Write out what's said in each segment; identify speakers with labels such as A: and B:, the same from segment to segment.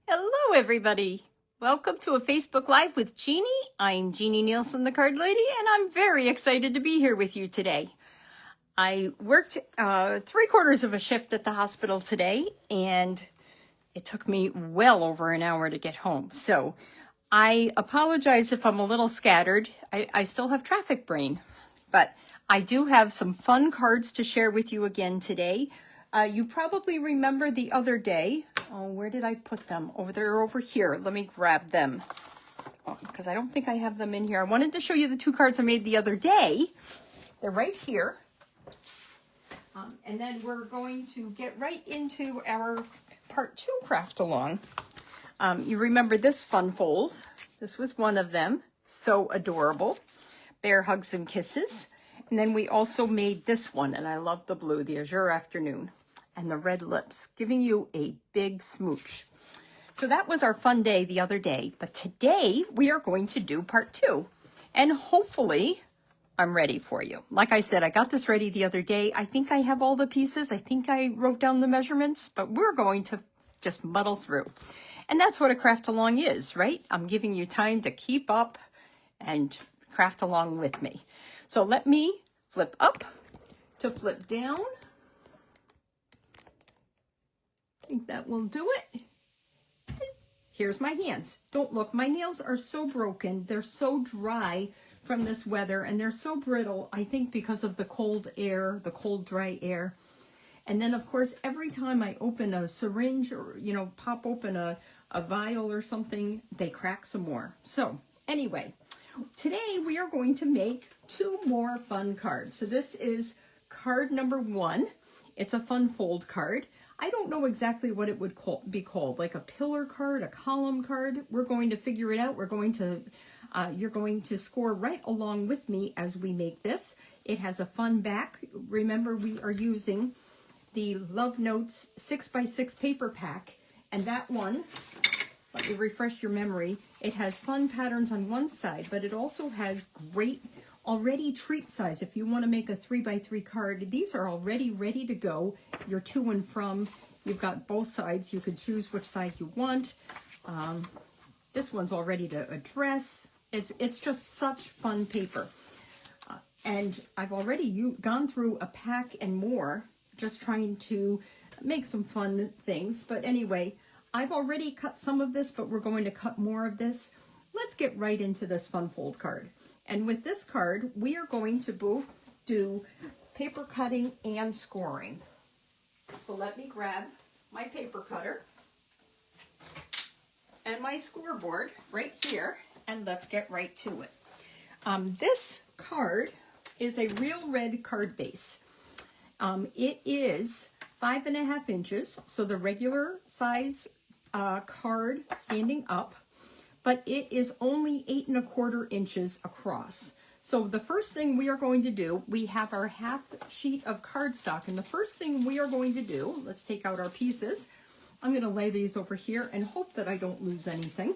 A: Hello, everybody. Welcome to a Facebook Live with Jeannie. I'm Jeannie Nielsen, the card lady, and I'm very excited to be here with you today. I worked 3/4 of a shift at the hospital today, and it took me well over an hour to get home. So I apologize if I'm a little scattered. I still have traffic brain, but I do have some fun cards to share with you again today. You probably remember the other day. Oh, where did I put them? Over here. Let me grab them because I don't think I have them in here. I wanted to show you the 2 cards I made the other day. They're right here. And then we're going to get right into our part 2 craft along. You remember this fun fold. This was one of them. So adorable. Bear hugs and kisses. And then we also made this one, and I love the blue, the Azure Afternoon, and the red lips, giving you a big smooch. So that was our fun day the other day. But today we are going to do part 2. And hopefully I'm ready for you. Like I said, I got this ready the other day. I think I have all the pieces. I think I wrote down the measurements, but we're going to just muddle through. And that's what a craft along is, right? I'm giving you time to keep up and craft along with me. So let me flip up to flip down. I think that will do it. Here's my hands. Don't look, my nails are so broken. They're so dry from this weather, and they're so brittle, I think because of the cold air, the cold, dry air. And then, of course, every time I open a syringe or, pop open a vial or something, they crack some more. So anyway, today we are going to make 2 more fun cards. So this is card number 1. It's a fun fold card. I don't know exactly what it would be called, like a pillar card, a column card. We're going to figure it out. We're going to, you're going to score right along with me as we make this. It has a fun back. Remember, we are using the Love Notes 6x6 paper pack, and that one, let me refresh your memory, it has fun patterns on one side, but it also has great already treat size. If you want to make a 3x3 card, these are already ready to go. You're to and from. You've got both sides. You can choose which side you want. This one's all ready to address. It's just such fun paper. And I've already gone through a pack and more, just trying to make some fun things. But anyway, I've already cut some of this, but we're going to cut more of this. Let's get right into this fun fold card. And with this card, we are going to both do paper cutting and scoring. So let me grab my paper cutter and my scoreboard right here, and let's get right to it. This card is a real red card base. It is 5.5 inches, so the regular size card standing up, but it is only 8.25 inches across. So the first thing we are going to do, we have our half sheet of cardstock, and the first thing we are going to do, let's take out our pieces. I'm going to lay these over here and hope that I don't lose anything.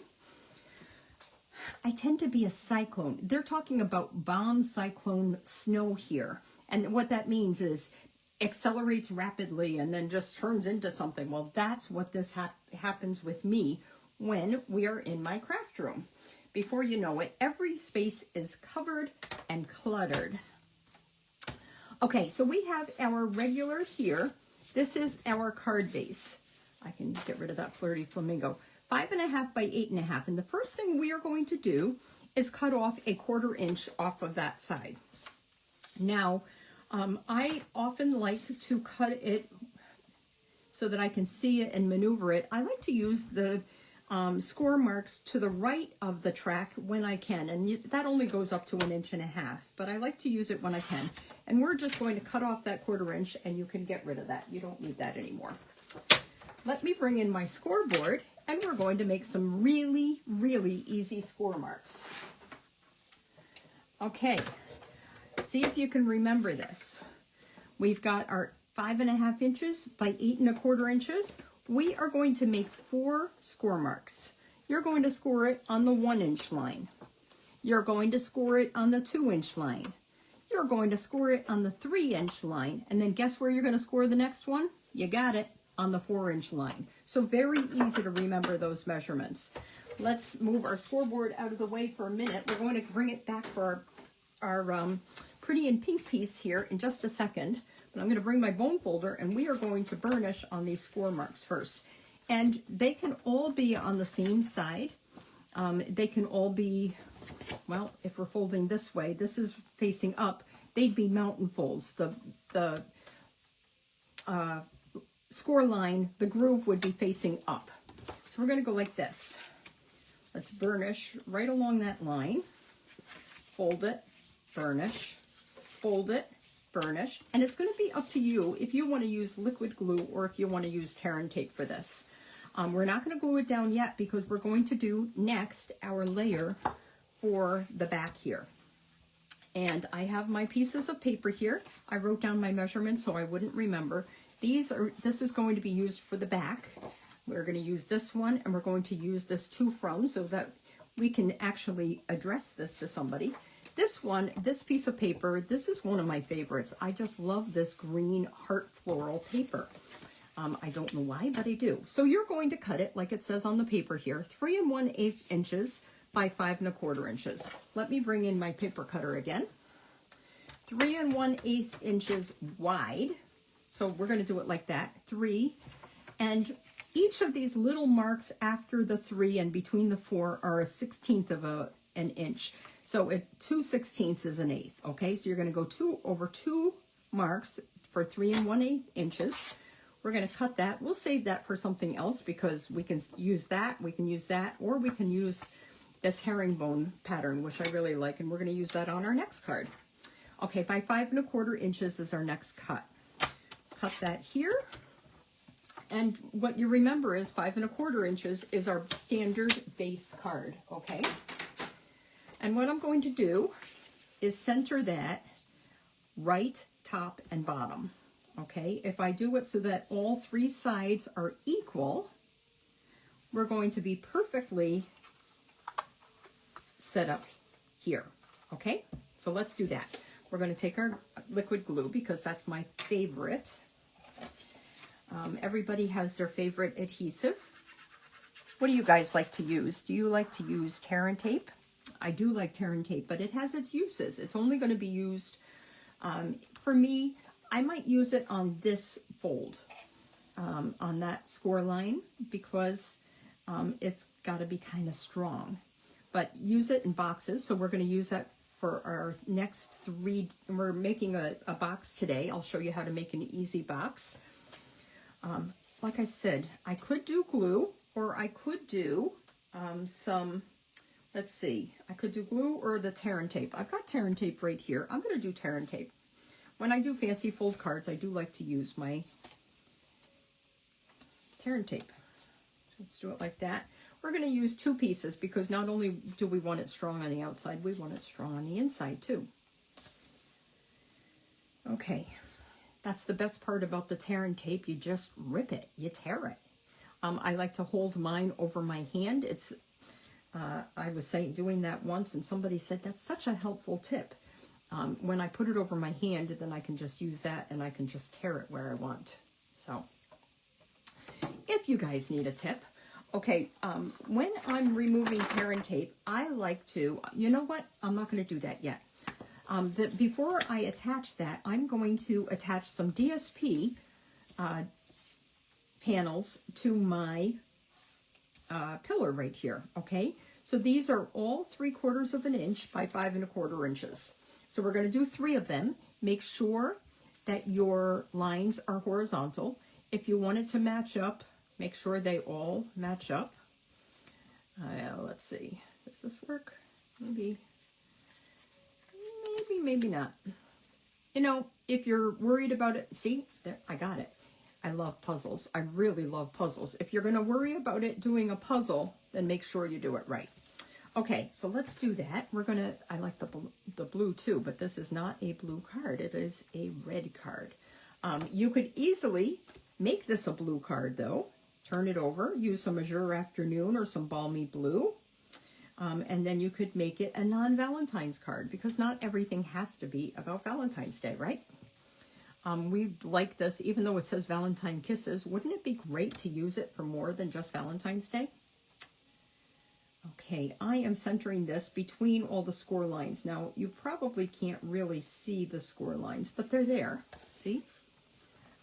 A: I tend to be a cyclone. They're talking about bomb cyclone snow here, and what that means is accelerates rapidly and then just turns into something. Well, that's what this happens with me when we are in my craft room. Before you know it, every space is covered and cluttered. Okay, so we have our regular here. This is our card base. I can get rid of that flirty flamingo. 5.5 by 8.5. And the first thing we are going to do is cut off 1/4 inch off of that side. Now, I often like to cut it so that I can see it and maneuver it. I like to use the score marks to the right of the track when I can, and that only goes up to 1.5 inches, but I like to use it when I can. And we're just going to cut off that 1/4 inch, and you can get rid of that. You don't need that anymore. Let me bring in my scoreboard, and we're going to make some really, really easy score marks. Okay, see if you can remember this. We've got our 5.5 inches by 8.25 inches. We are going to make 4 score marks. You're going to score it on the 1 inch line. You're going to score it on the 2 inch line. You're going to score it on the 3 inch line. And then guess where you're going to score the next one? You got it, on the 4-inch line. So very easy to remember those measurements. Let's move our scoreboard out of the way for a minute. We're going to bring it back for our pretty in pink piece here in just a second. But I'm going to bring my bone folder, and we are going to burnish on these score marks first. And they can all be on the same side. They can all be, well, if we're folding this way, this is facing up, they'd be mountain folds. The score line, the groove would be facing up. So we're going to go like this. Let's burnish right along that line. Fold it, burnish, fold it, burnish. And it's going to be up to you if you want to use liquid glue or if you want to use tear and tape for this. We're not going to glue it down yet because we're going to do next our layer for the back here. And I have my pieces of paper here. I wrote down my measurements so I wouldn't remember. This is going to be used for the back. We're going to use this one, and we're going to use this to from so that we can actually address this to somebody. This one, this piece of paper, this is one of my favorites. I just love this green heart floral paper. I don't know why, but I do. So you're going to cut it like it says on the paper here, 3 1/8 inches by 5 1/4 inches. Let me bring in my paper cutter again. 3 1/8 inches wide. So we're going to do it like that, 3. And each of these little marks after the 3 and between the 4 are 1/16 of an inch. So it's 2/16 is 1/8. Okay, so you're going to go 2 over 2 marks for 3 1/8 inches. We're going to cut that. We'll save that for something else because we can use that, or we can use this herringbone pattern, which I really like, and we're going to use that on our next card. Okay, by 5 1/4 inches is our next cut. Cut that here. And what you remember is 5 1/4 inches is our standard base card, okay? And what I'm going to do is center that right, top, and bottom, okay? If I do it so that all 3 sides are equal, we're going to be perfectly set up here, okay? So let's do that. We're going to take our liquid glue because that's my favorite. Everybody has their favorite adhesive. What do you guys like to use? Do you like to use tear and tape? I do like tear and tape, but it has its uses. It's only going to be used, for me, I might use it on this fold, on that score line, because it's got to be kind of strong. But use it in boxes, so we're going to use that for our next 3. We're making a box today. I'll show you how to make an easy box. Like I said, I could do glue, or I could do some, let's see, I could do glue or the tear and tape. I've got tear and tape right here. I'm going to do tear and tape. When I do fancy fold cards, I do like to use my tear and tape. So let's do it like that. We're going to use 2 pieces because not only do we want it strong on the outside, we want it strong on the inside too. Okay. That's the best part about the tear and tape. You just rip it, you tear it. I like to hold mine over my hand. It's, I was doing that once, and somebody said that's such a helpful tip. When I put it over my hand, then I can just use that and I can just tear it where I want. So, if you guys need a tip, okay, when I'm removing tear and tape, I like to, you know what? I'm not going to do that yet. Before I attach that, I'm going to attach some DSP panels to my pillar right here, okay? So these are all 3/4 of an inch by 5 1/4 inches. So we're going to do 3 of them. Make sure that your lines are horizontal. If you want it to match up, make sure they all match up. Let's see, does this work? Maybe not. You know, if you're worried about it, see, there, I got it. I love puzzles. I really love puzzles. If you're going to worry about it doing a puzzle, then make sure you do it right. Okay, so let's do that. We're going to, I like the blue too, but this is not a blue card. It is a red card. You could easily make this a blue card though. Turn it over, use some Azure Afternoon or some Balmy Blue. And then you could make it a non-Valentine's card because not everything has to be about Valentine's Day, right? We like this, even though it says Valentine Kisses. Wouldn't it be great to use it for more than just Valentine's Day? Okay, I am centering this between all the score lines. Now, you probably can't really see the score lines, but they're there. See?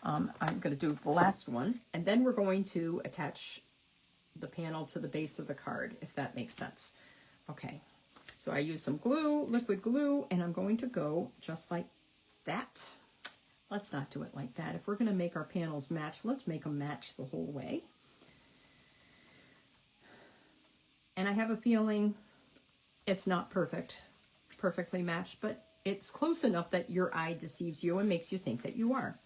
A: I'm going to do the last one, and then we're going to attach the panel to the base of the card, if that makes sense. Okay, so I use some glue, liquid glue, and I'm going to go just like that. Let's not do it like that. If we're going to make our panels match, let's make them match the whole way. And I have a feeling it's not perfectly matched, but it's close enough that your eye deceives you and makes you think that you are.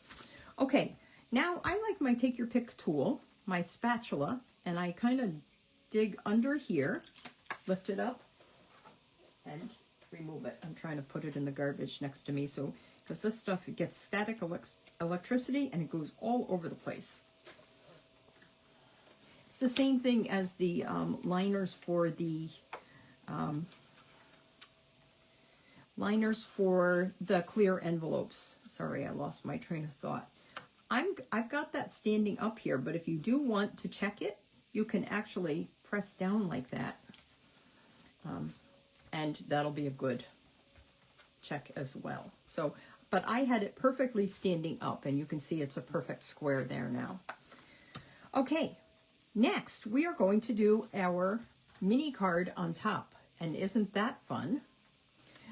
A: Okay, now I like my take your pick tool, my spatula, and I kind of dig under here, lift it up, and remove it. I'm trying to put it in the garbage next to me, so because this stuff, it gets static electricity and it goes all over the place. It's the same thing as the liners for the clear envelopes. Sorry, I lost my train of thought. I've got that standing up here, but if you do want to check it, you can actually press down like that. And that'll be a good check as well. So, but I had it perfectly standing up, and you can see it's a perfect square there now. Okay, next we are going to do our mini card on top, and isn't that fun?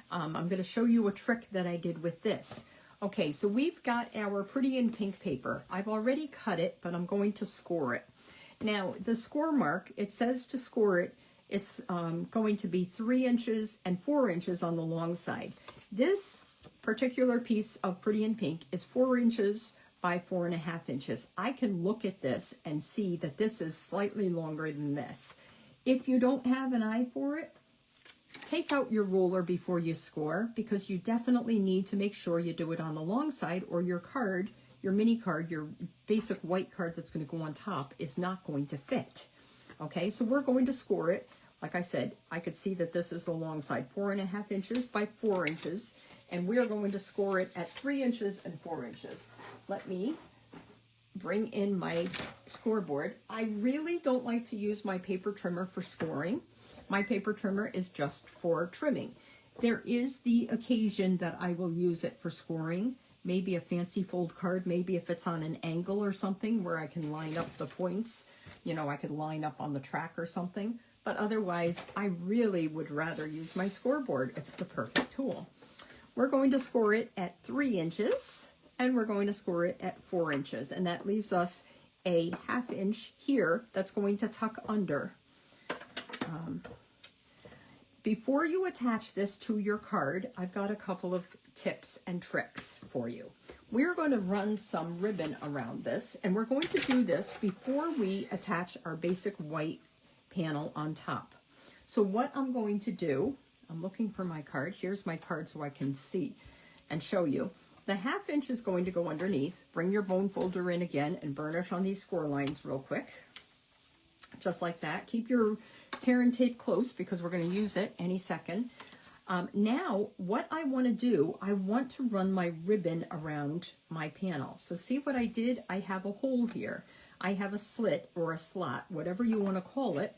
A: I'm going to show you a trick that I did with this. Okay, so we've got our Pretty in Pink paper. I've already cut it, but I'm going to score it. Now, the score mark, it says to score it, it's going to be 3 inches and 4 inches on the long side. This particular piece of Pretty in Pink is 4 inches by 4.5 inches. I can look at this and see that this is slightly longer than this. If you don't have an eye for it, take out your ruler before you score, because you definitely need to make sure you do it on the long side, or your card, your mini card, your basic white card that's going to go on top is not going to fit. Okay, so we're going to score it. Like I said, I could see that this is the long side, 4.5 inches by 4 inches, and we are going to score it at 3 inches and 4 inches. Let me bring in my scoreboard. I really don't like to use my paper trimmer for scoring. My paper trimmer is just for trimming. There is the occasion that I will use it for scoring, maybe a fancy fold card, maybe if it's on an angle or something where I can line up the points. You know, I could line up on the track or something. But otherwise, I really would rather use my scoreboard. It's the perfect tool. We're going to score it at 3 inches, and we're going to score it at 4 inches. And that leaves us a 1/2 inch here that's going to tuck under. Before you attach this to your card, I've got a couple of tips and tricks for you. We're going to run some ribbon around this, and we're going to do this before we attach our basic white panel on top. So what I'm going to do, I'm looking for my card. Here's my card so I can see and show you. The 1/2 inch is going to go underneath. Bring your bone folder in again and burnish on these score lines real quick. Just like that. Keep your tear and tape close because we're going to use it any second. Now, what I want to do, I want to run my ribbon around my panel. So see what I did? I have a hole here. I have a slit or a slot, whatever you want to call it.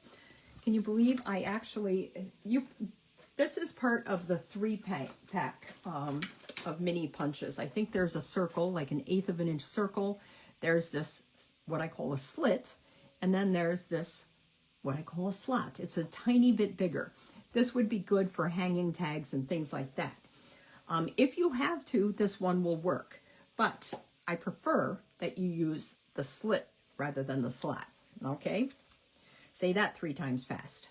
A: Can you believe I actually, this is part of the 3-pack of mini punches. I think there's a circle, like an 1/8 of an inch circle. There's this, what I call a slit. And then there's this, what I call a slot. It's a tiny bit bigger. This would be good for hanging tags and things like that. If you have to, this one will work. But I prefer that you use the slit rather than the slot. Okay? Say that 3 times fast.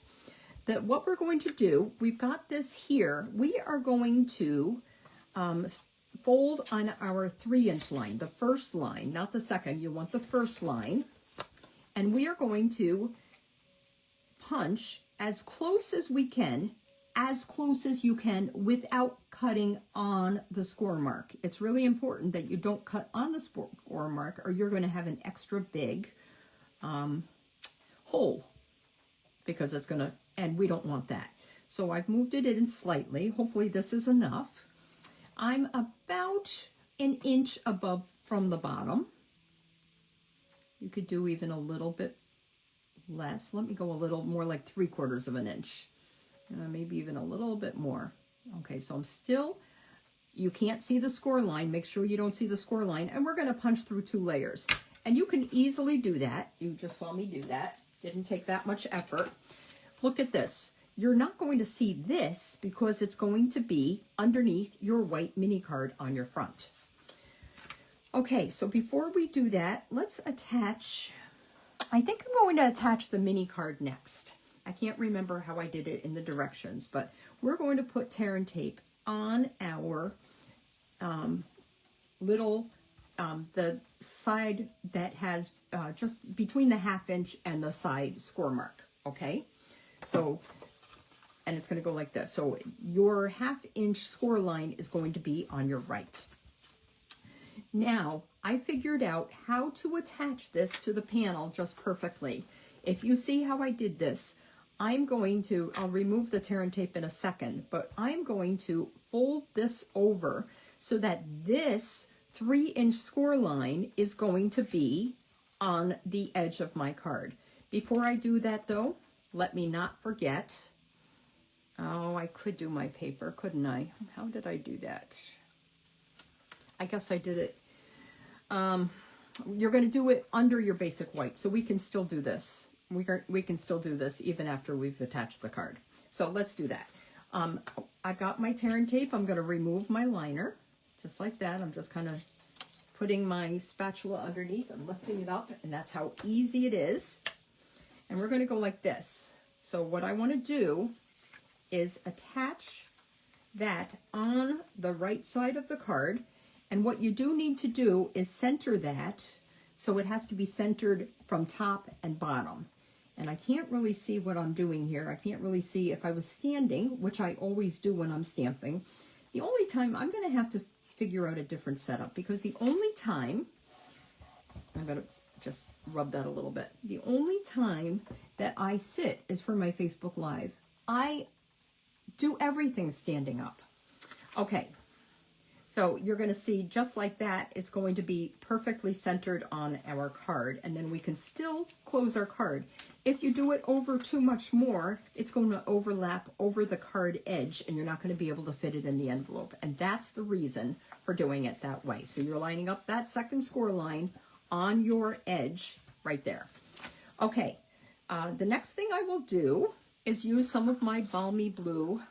A: What we're going to do, we've got this here. We are going to fold on our 3-inch line, the first line, not the second. You want the first line. And we are going to punch as close as we can, as close as you can without cutting on the score mark. It's really important that you don't cut on the score mark or you're going to have an extra big hole because it's going to, and we don't want that. So I've moved it in slightly. Hopefully this is enough. I'm about an inch above from the bottom. You could do even a little bit less. Let me go a little more, like 3/4 of an inch. Maybe even a little bit more. Okay, so I'm still, you can't see the score line. Make sure you don't see the score line. And we're going to punch through 2 layers. And you can easily do that. You just saw me do that. Didn't take that much effort. Look at this. You're not going to see this because it's going to be underneath your white mini card on your front. Okay, so before we do that, let's attach, I think I'm going to attach the mini card next. I can't remember how I did it in the directions, but we're going to put tear and tape on our the side that has just between the 1/2 inch and the side score mark, okay? So, and it's going to go like this. So your 1/2 inch score line is going to be on your right. Now, I figured out how to attach this to the panel just perfectly. If you see how I did this, I'll remove the tear and tape in a second, but I'm going to fold this over so that this 3-inch score line is going to be on the edge of my card. Before I do that though, let me not forget, oh, I could do my paper, couldn't I? How did I do that? I guess I did it. You're going to do it under your basic white, so we can still do this. We can still do this even after we've attached the card. So let's do that. I got my tear and tape. I'm going to remove my liner, just like that. I'm just kind of putting my spatula underneath and lifting it up, and that's how easy it is. And we're going to go like this. So what I want to do is attach that on the right side of the card. And what you do need to do is center that, so it has to be centered from top and bottom. And I can't really see what I'm doing here. I can't really see if I was standing, which I always do when I'm stamping. The only time I'm going to have to figure out a different setup, because the only time, I'm going to just rub that a little bit. The only time that I sit is for my Facebook Live. I do everything standing up. Okay. So you're going to see just like that, it's going to be perfectly centered on our card, and then we can still close our card. If you do it over too much more, it's going to overlap over the card edge, and you're not going to be able to fit it in the envelope. And that's the reason for doing it that way. So you're lining up that second score line on your edge right there. Okay, the next thing I will do is use some of my Balmy Blue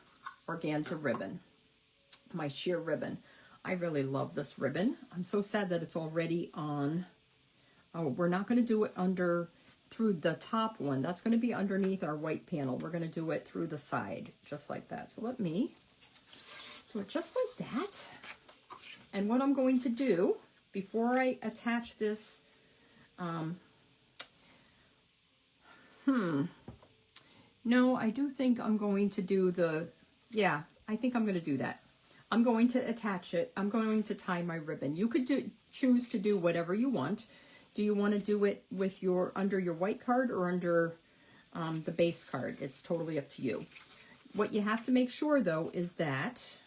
A: organza ribbon, my sheer ribbon. I really love this ribbon. I'm so sad that it's already on. Oh, we're not going to do it through the top one. That's going to be underneath our white panel. We're going to do it through the side, just like that. So let me do it just like that. And what I'm going to do before I attach this, no, I do think I'm going to do I think I'm going to do that. I'm going to attach it. I'm going to tie my ribbon. You could choose to do whatever you want. Do you want to do it with under your white card or under the base card? It's totally up to you. What you have to make sure though is that,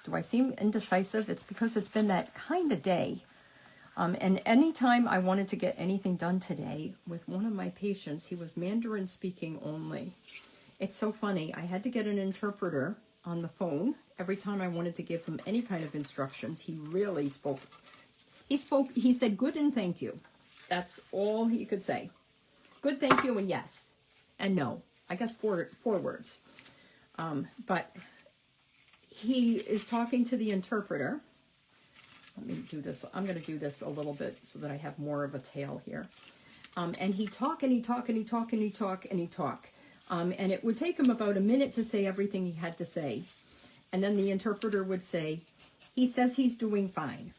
A: do I seem indecisive? It's because it's been that kind of day. And anytime I wanted to get anything done today with one of my patients, he was Mandarin speaking only. It's so funny. I had to get an interpreter on the phone every time I wanted to give him any kind of instructions. He really spoke. He said good and thank you. That's all he could say. Good, thank you, and yes. And no. I guess four words. But he is talking to the interpreter. Let me do this. I'm going to do this a little bit so that I have more of a tail here. And he talk and he talk and he talk and he talk and he talk. And it would take him about a minute to say everything he had to say. And then the interpreter would say, he says he's doing fine.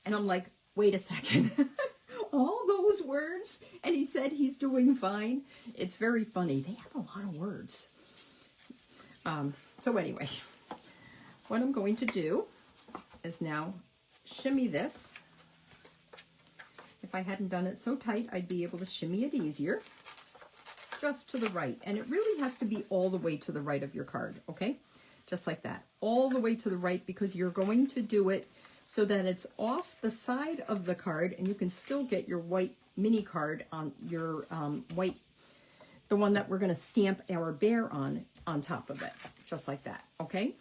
A: And I'm like, wait a second. All those words? And he said he's doing fine. It's very funny. They have a lot of words. So anyway, what I'm going to do is now shimmy this. If I hadn't done it so tight, I'd be able to shimmy it easier. Just to the right, and it really has to be all the way to the right of your card, okay? just like that, all the way to the right, because you're going to do it so that it's off the side of the card and you can still get your white mini card on your white, the one that we're going to stamp our bear on top of it, just like that, okay?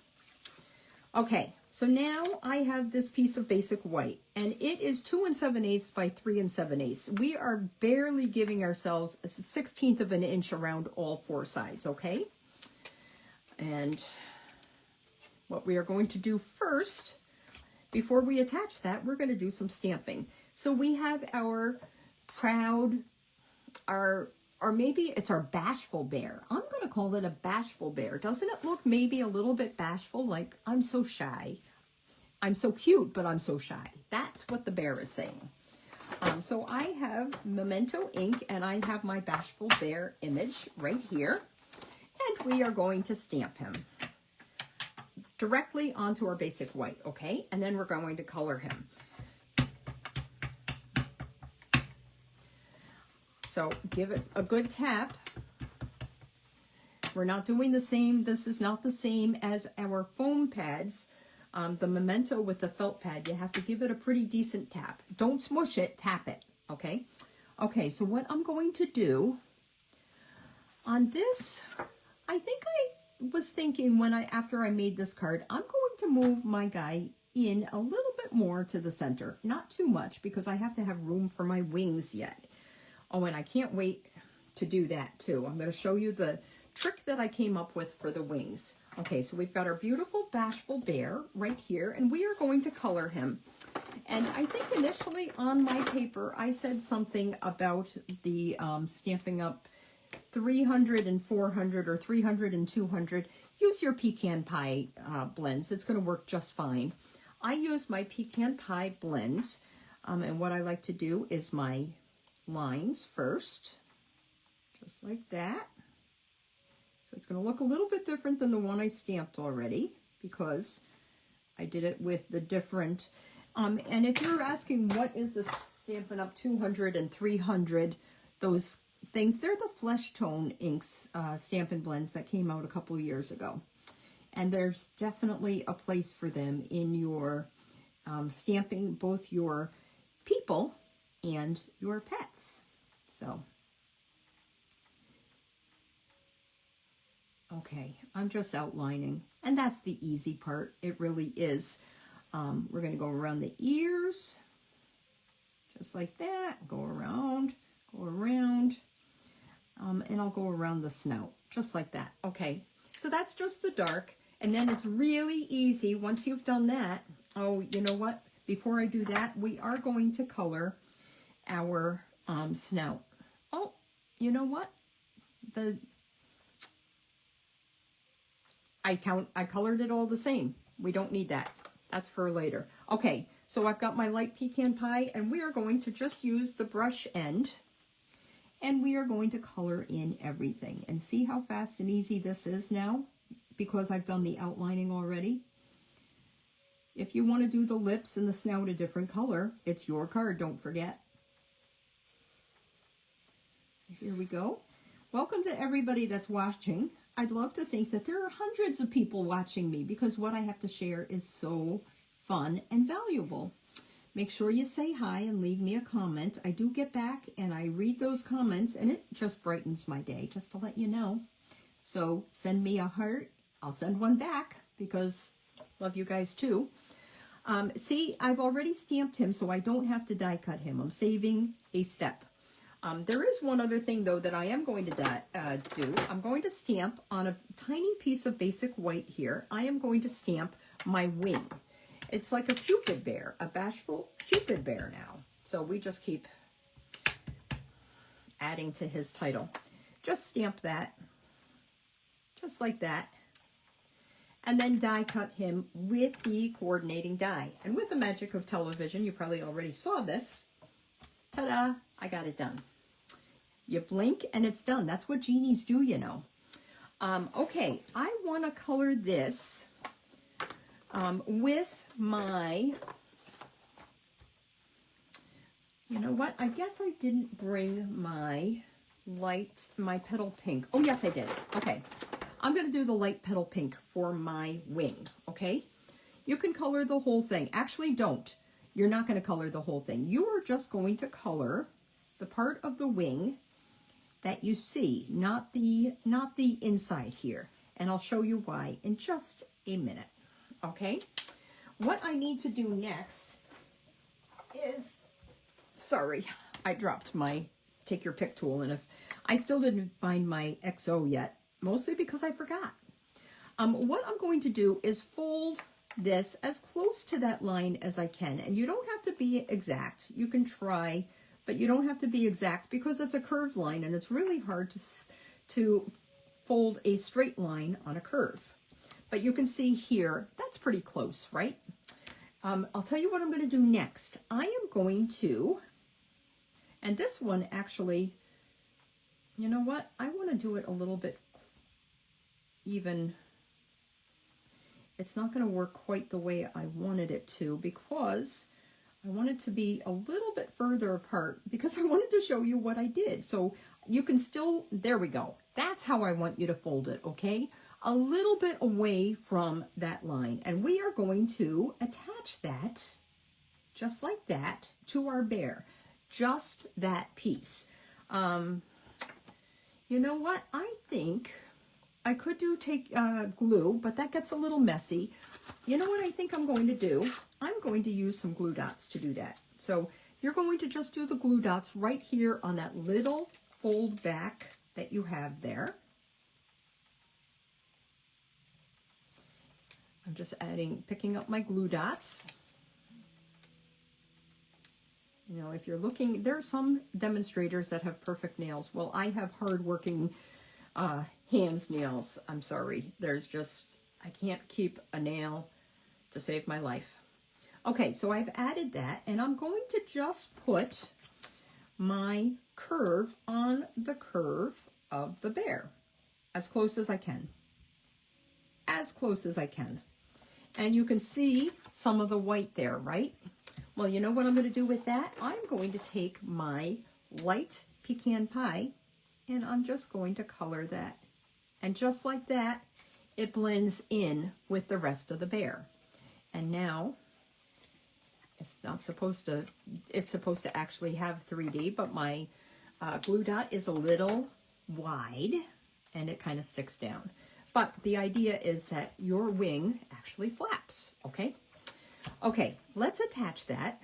A: Okay, so now I have this piece of basic white, and it is 2 7/8 by 3 7/8. We are barely giving ourselves a 1/16 of an inch around all 4 sides, okay? And what we are going to do first, before we attach that, we're going to do some stamping. So we have our proud, or maybe it's our bashful bear. I'm going to call it a bashful bear. Doesn't it look maybe a little bit bashful? Like, I'm so shy. I'm so cute, but I'm so shy. That's what the bear is saying. So I have Memento ink, and I have my bashful bear image right here. And we are going to stamp him directly onto our basic white, okay? And then we're going to color him. So give it a good tap. We're not doing the same. This is not the same as our foam pads. The Memento with the felt pad, you have to give it a pretty decent tap. Don't smush it, tap it, okay? Okay, so what I'm going to do on this, I think I was thinking after I made this card, I'm going to move my guy in a little bit more to the center. Not too much, because I have to have room for my wings yet. Oh, and I can't wait to do that too. I'm going to show you the trick that I came up with for the wings. Okay, so we've got our beautiful bashful bear right here, and we are going to color him. And I think initially on my paper, I said something about the stamping up 300 and 400 or 300 and 200. Use your pecan pie blends. It's going to work just fine. I use my pecan pie blends, and what I like to do is my lines first, just like that. So it's going to look a little bit different than the one I stamped already, because I did it with the different, and if you're asking what is the Stampin' Up! 200 and 300, those things, they're the Flesh Tone inks Stampin' Blends that came out a couple years ago. And there's definitely a place for them in your stamping both your people and your pets. So, okay, I'm just outlining, and that's the easy part. It really is. We're going to go around the ears, just like that. Go around, and I'll go around the snout, just like that. Okay, so that's just the dark, and then it's really easy once you've done that. Oh, you know what? Before I do that, we are going to color our snout. Oh, you know what? I colored it all the same. We don't need that. That's for later. Okay, so I've got my light pecan pie, and we are going to just use the brush end, and we are going to color in everything. And see how fast and easy this is now, because I've done the outlining already. If you want to do the lips and the snout a different color, it's your card, don't forget. So here we go. Welcome to everybody that's watching. I'd love to think that there are hundreds of people watching me, because what I have to share is so fun and valuable. Make sure you say hi and leave me a comment. I do get back and I read those comments, and it just brightens my day, just to let you know. So send me a heart. I'll send one back, because love you guys too. See, I've already stamped him, so I don't have to die cut him. I'm saving a step. There is one other thing, though, that I am going to do. I'm going to stamp on a tiny piece of basic white here. I am going to stamp my wing. It's like a Cupid bear, a bashful Cupid bear now. So we just keep adding to his title. Just stamp that, just like that. And then die cut him with the coordinating die. And with the magic of television, you probably already saw this. Ta-da, I got it done. You blink and it's done. That's what genies do, you know. Okay, I want to color this with my, you know what? I guess I didn't bring my petal pink. Oh, yes, I did. Okay. I'm going to do the light petal pink for my wing, okay? You can color the whole thing. Actually, don't. You're not going to color the whole thing. You are just going to color the part of the wing that you see, not the inside here. And I'll show you why in just a minute, okay? What I need to do next is, sorry, I dropped my take your pick tool, and if I still didn't find my XO yet, mostly because I forgot. What I'm going to do is fold this as close to that line as I can, and you don't have to be exact. You can try, but you don't have to be exact because it's a curved line, and it's really hard to fold a straight line on a curve. But you can see here, that's pretty close, right? I'll tell you what I'm going to do next. I am going to, and this one actually, you know what? I want to do it a little bit even. It's not going to work quite the way I wanted it to because I want it to be a little bit further apart because I wanted to show you what I did. So you can still, there we go. That's how I want you to fold it, okay? A little bit away from that line. And we are going to attach that, just like that, to our bear. Just that piece. You know what? I think I could take glue, but that gets a little messy. You know what I think I'm going to do? I'm going to use some glue dots to do that. So you're going to just do the glue dots right here on that little fold back that you have there. I'm just picking up my glue dots. You know, if you're looking, there are some demonstrators that have perfect nails. Well, I have hard-working hands nails. I'm sorry. There's just, I can't keep a nail to save my life. Okay, so I've added that, and I'm going to just put my curve on the curve of the bear, as close as I can. As close as I can. And you can see some of the white there, right? Well, you know what I'm going to do with that? I'm going to take my light pecan pie, and I'm just going to color that. And just like that, it blends in with the rest of the bear. And now, it's supposed to actually have 3D, but my glue dot is a little wide, and it kind of sticks down. But the idea is that your wing actually flaps, okay? Okay, let's attach that.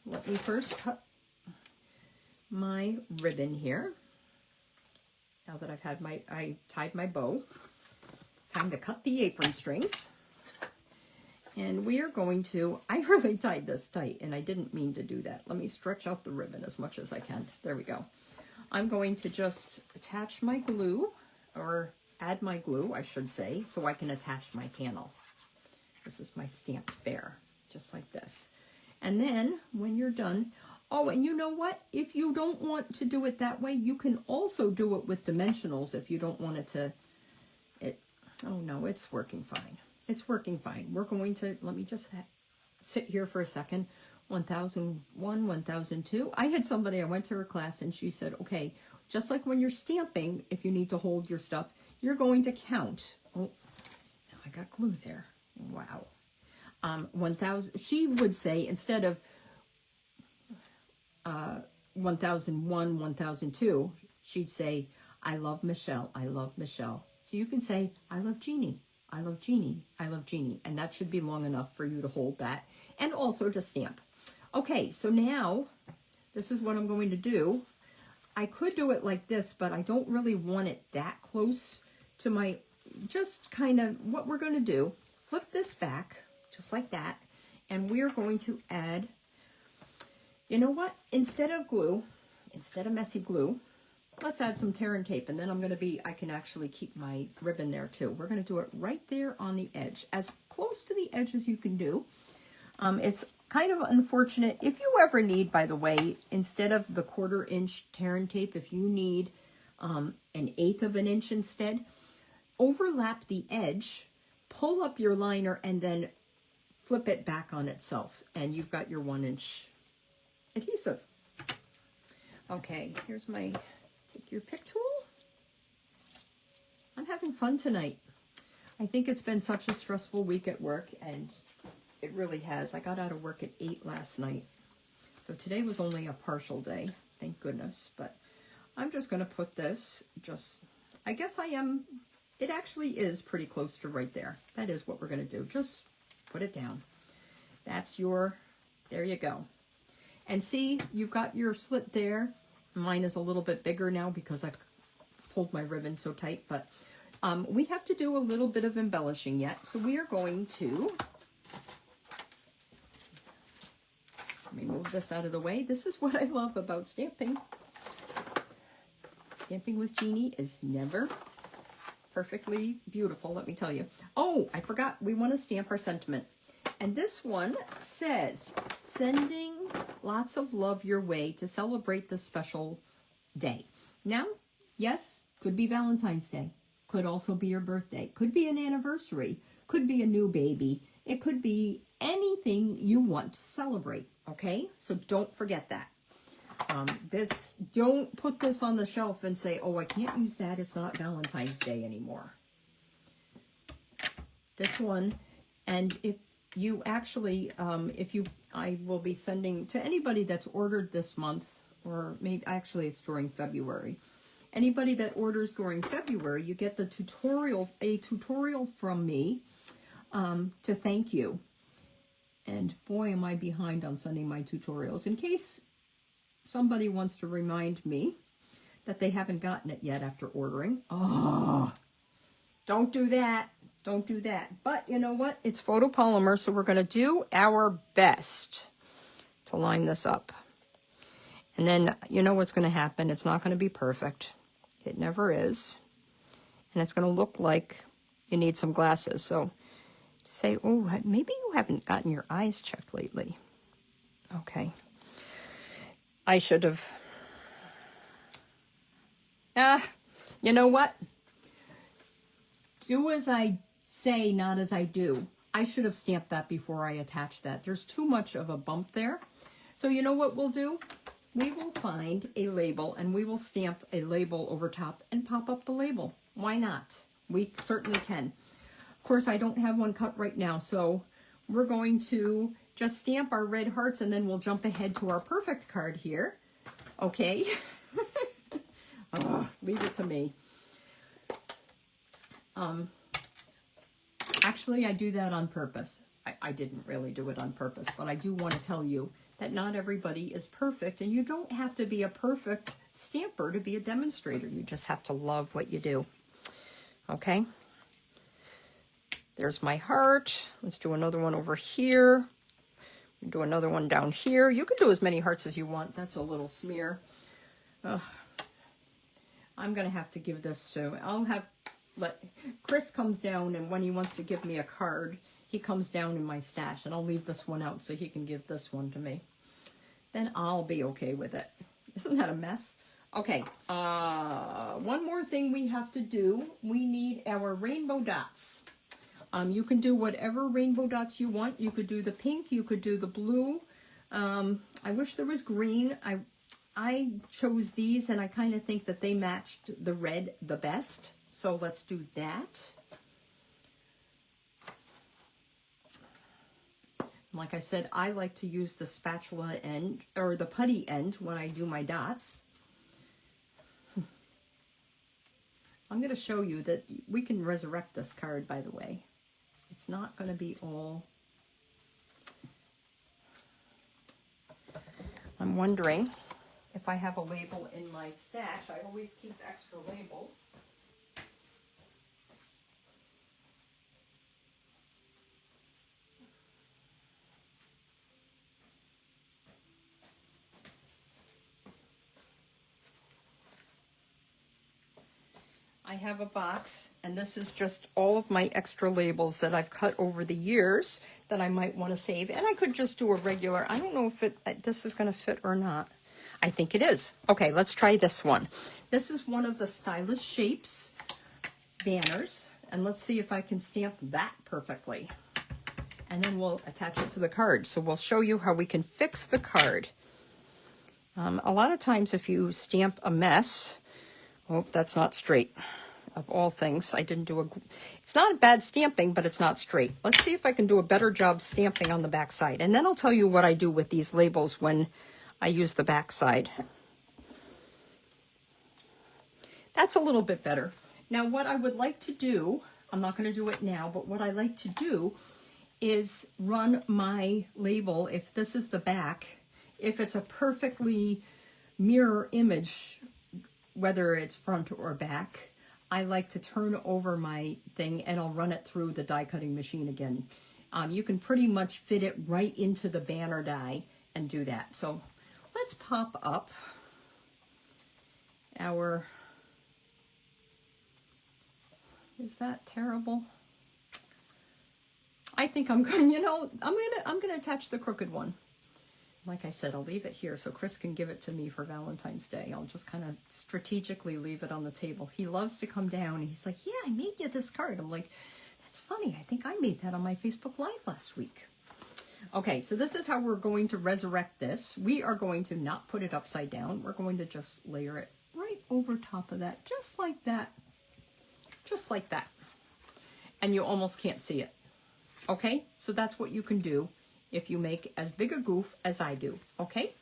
A: Let me first cut my ribbon here. Now that I tied my bow, time to cut the apron strings. And we are going to, I really tied this tight and I didn't mean to do that. Let me stretch out the ribbon as much as I can. There we go. I'm going to just attach my glue, or add my glue, I should say, so I can attach my panel. This is my stamped bear, just like this. And then when you're done, oh, and you know what? If you don't want to do it that way, you can also do it with dimensionals if you don't want it to, oh no, it's working fine. It's working fine. We're going to, let me just sit here for a second. 1001, 1002. I had somebody, I went to her class and she said, okay, just like when you're stamping, if you need to hold your stuff, you're going to count. Oh, I got glue there. Wow. 1000, she would say, instead of 1001, 1002, she'd say, I love Michelle, I love Michelle. So you can say, I love Jeannie, I love Jeannie, I love Jeannie. And that should be long enough for you to hold that and also to stamp. Okay, so now this is what I'm going to do. I could do it like this, but I don't really want it that close to my, just kind of what we're going to do. Flip this back, just like that, and we're going to add, you know what? Instead of glue, instead of messy glue, let's add some tear and tape, and then I can actually keep my ribbon there too. We're going to do it right there on the edge, as close to the edge as you can do. It's kind of unfortunate. If you ever need, by the way, instead of the 1/4 inch tear and tape, if you need an 1/8 of an inch instead, overlap the edge, pull up your liner, and then flip it back on itself, and you've got your 1 inch adhesive. Okay, here's my take your pick tool. I'm having fun tonight. I think it's been such a stressful week at work, and it really has. I got out of work at 8 last night. So today was only a partial day, thank goodness. But I'm just going to put this, I guess I am, it actually is pretty close to right there. That is what we're going to do. Just put it down. That's there you go. And see, you've got your slit there. Mine is a little bit bigger now because I've pulled my ribbon so tight, but we have to do a little bit of embellishing yet. So we are going to, let me move this out of the way. This is what I love about stamping. Stamping with Jeannie is never perfectly beautiful, let me tell you. Oh, I forgot, we want to stamp our sentiment. And this one says, sending lots of love your way to celebrate this special day. Now, yes, could be Valentine's Day. Could also be your birthday. Could be an anniversary. Could be a new baby. It could be anything you want to celebrate, okay? So don't forget that. Don't put this on the shelf and say, oh, I can't use that. It's not Valentine's Day anymore. This one, and if you actually, I will be sending to anybody that's ordered this month, or maybe actually it's during February. Anybody that orders during February, you get a tutorial from me to thank you. And boy, am I behind on sending my tutorials. In case somebody wants to remind me that they haven't gotten it yet after ordering. Oh, don't do that. Don't do that. But you know what? It's photopolymer, so we're going to do our best to line this up. And then you know what's going to happen. It's not going to be perfect. It never is. And it's going to look like you need some glasses. So say, oh, maybe you haven't gotten your eyes checked lately. Okay. I should have. You know what? Do as I say, not as I do. I should have stamped that before I attached that. There's too much of a bump there. So you know what we'll do? We will find a label and we will stamp a label over top and pop up the label. Why not? We certainly can. Of course, I don't have one cut right now, so we're going to just stamp our red hearts and then we'll jump ahead to our perfect card here. Okay? Leave it to me. Actually, I do that on purpose. I didn't really do it on purpose, but I do want to tell you that not everybody is perfect, and you don't have to be a perfect stamper to be a demonstrator. You just have to love what you do. Okay? There's my heart. Let's do another one over here. Do another one down here. You can do as many hearts as you want. That's a little smear. Ugh. I'm going to have to give this to, Chris comes down, and when he wants to give me a card, he comes down in my stash, and I'll leave this one out so he can give this one to me. Then I'll be okay with it. Isn't that a mess? Okay, one more thing we have to do. We need our rainbow dots. You can do whatever rainbow dots you want. You could do the pink, you could do the blue. I wish there was green. I chose these, and I kind of think that they matched the red the best. So let's do that. Like I said, I like to use the spatula end, or the putty end, when I do my dots. I'm going to show you that we can resurrect this card, by the way. It's not going to be all... I'm wondering if I have a label in my stash. I always keep extra labels. I have a box, and this is just all of my extra labels that I've cut over the years that I might want to save. And I could just do a regular, I don't know if this is going to fit or not. I think it is. Okay, let's try this one. This is one of the Stylish Shapes banners, and let's see if I can stamp that perfectly. And then we'll attach it to the card. So we'll show you how we can fix the card. A lot of times if you stamp a mess, oh, that's not straight. of all things. I didn't do it's not a bad stamping, but it's not straight. Let's see if I can do a better job stamping on the back side. And then I'll tell you what I do with these labels when I use the back side. That's a little bit better. Now what I would like to do, I'm not going to do it now, but what I like to do is run my label, if this is the back, if it's a perfectly mirror image, whether it's front or back, I like to turn over my thing and I'll run it through the die cutting machine again. You can pretty much fit it right into the banner die and do that. So let's pop up our, is that terrible? I think I'm going, you know, I'm gonna attach the crooked one. Like I said, I'll leave it here so Chris can give it to me for Valentine's Day. I'll just kind of strategically leave it on the table. He loves to come down. He's like, yeah, I made you this card. I'm like, that's funny. I think I made that on my Facebook Live last week. Okay, so this is how we're going to resurrect this. We are going to not put it upside down. We're going to just layer it right over top of that, just like that. Just like that. And you almost can't see it. Okay, so that's what you can do if you make as big a goof as I do, okay?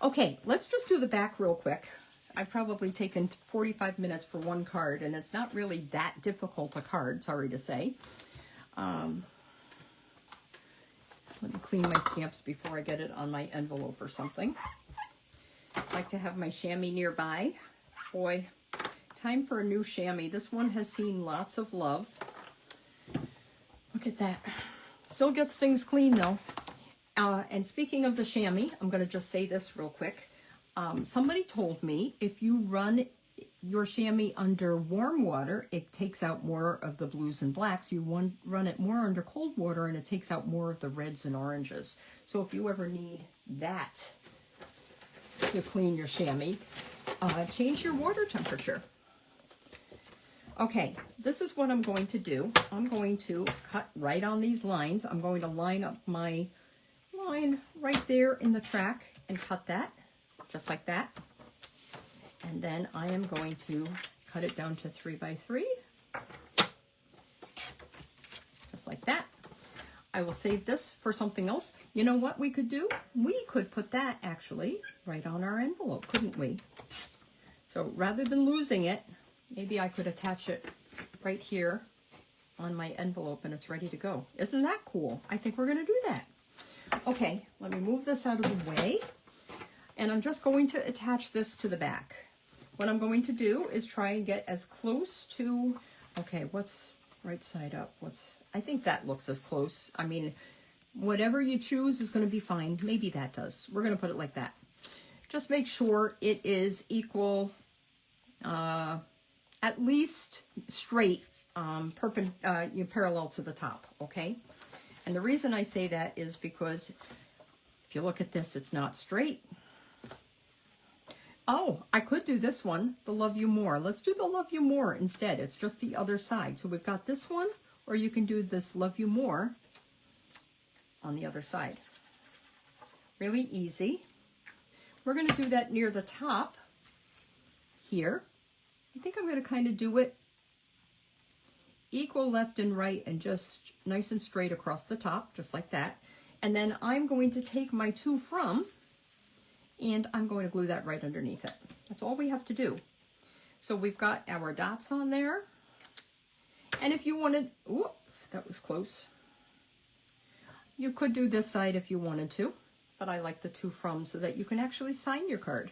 A: Okay, let's just do the back real quick. I've probably taken 45 minutes for one card, and it's not really that difficult a card, sorry to say. Let me clean my stamps before I get it on my envelope or something. I like to have my chamois nearby. Boy, time for a new chamois. This one has seen lots of love. Look at that. Still gets things clean though. And speaking of the chamois, I'm going to just say this real quick. Somebody told me if you run your chamois under warm water, it takes out more of the blues and blacks. You run it more under cold water and it takes out more of the reds and oranges. So if you ever need that to clean your chamois, change your water temperature. Okay, this is what I'm going to do. I'm going to cut right on these lines. I'm going to line up my line right there in the track and cut that, just like that. And then I am going to cut it down to 3 by 3, just like that. I will save this for something else. You know what we could do? We could put that actually right on our envelope, couldn't we? So rather than losing it, maybe I could attach it right here on my envelope and it's ready to go. Isn't that cool? I think we're going to do that. Okay, let me move this out of the way. And I'm just going to attach this to the back. What I'm going to do is try and get as close to, okay, what's right side up? I think that looks as close. I mean, whatever you choose is going to be fine. Maybe that does. We're going to put it like that. Just make sure it is equal, at least straight, parallel to the top, okay? And the reason I say that is because if you look at this, it's not straight. Oh, I could do this one, the Love You More. Let's do the Love You More instead. It's just the other side. So we've got this one, or you can do this Love You More on the other side. Really easy. We're going to do that near the top here. I think I'm going to kind of do it equal left and right and just nice and straight across the top, just like that. And then I'm going to take my to from and I'm going to glue that right underneath it. That's all we have to do. So we've got our dots on there. And if you wanted, whoop, that was close. You could do this side if you wanted to, but I like the to from so that you can actually sign your card,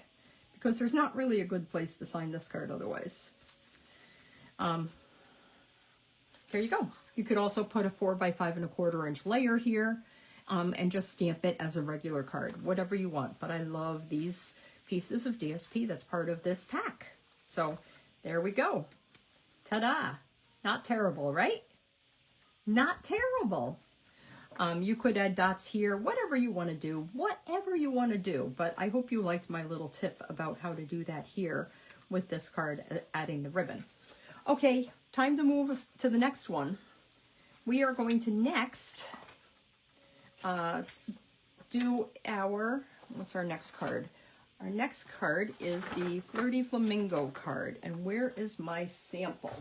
A: because there's not really a good place to sign this card otherwise. There you go. You could also put a 4 by 5 1/4 inch layer here and just stamp it as a regular card, whatever you want. But I love these pieces of DSP that's part of this pack. So there we go. Ta-da! Not terrible, right? Not terrible. You could add dots here, whatever you want to do, But I hope you liked my little tip about how to do that here with this card, adding the ribbon. Okay, time to move to the next one. We are going to next do our, what's our next card? Our next card is the Flirty Flamingo card. And where is my sample?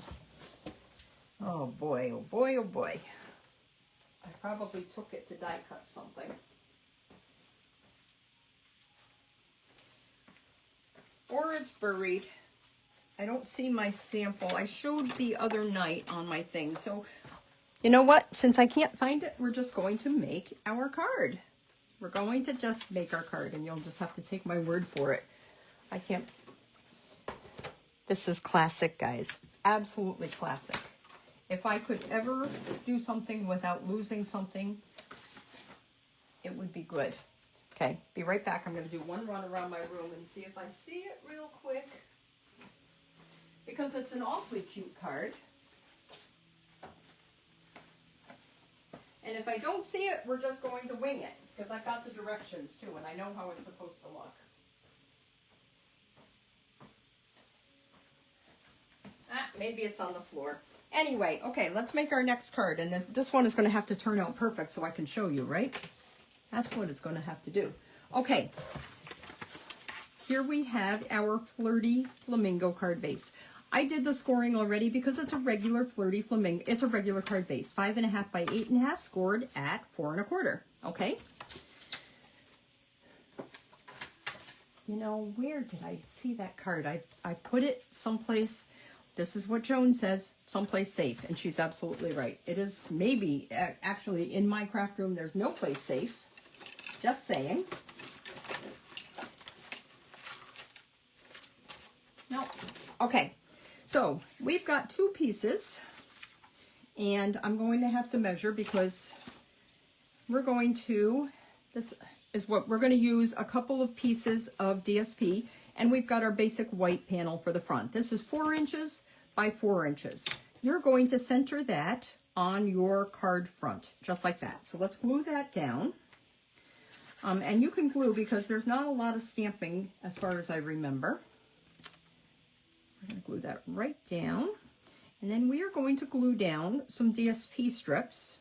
A: Oh boy, oh boy, oh boy. I probably took it to die cut something. Or it's buried. I don't see my sample. I showed the other night on my thing. So, you know what? Since I can't find it, we're just going to make our card. We're going to just make our card, and you'll just have to take my word for it. I can't. This is classic, guys. Absolutely classic. If I could ever do something without losing something, it would be good. Okay, be right back. I'm going to do one run around my room and see if I see it real quick. Because it's an awfully cute card. And if I don't see it, we're just going to wing it. Because I've got the directions too, and I know how it's supposed to look. Maybe it's on the floor. Anyway, okay, let's make our next card. And then this one is going to have to turn out perfect so I can show you, right? That's what it's going to have to do. Okay. Here we have our Flirty Flamingo card base. I did the scoring already because it's a regular Flirty Flamingo. It's a regular card base. 5.5 by 8.5, scored at 4 1/4. Okay. You know, where did I see that card? I put it someplace. This is what Joan says, someplace safe. And she's absolutely right. It is maybe, actually, in my craft room, there's no place safe. Just saying. No. Okay. So we've got 2 pieces. And I'm going to have to measure because we're going to, this is what we're going to use, a couple of pieces of DSP. And we've got our basic white panel for the front. This is 4 inches by 4 inches. You're going to center that on your card front, just like that. So let's glue that down. And you can glue because there's not a lot of stamping as far as I remember. We're going to glue that right down. And then we are going to glue down some DSP strips.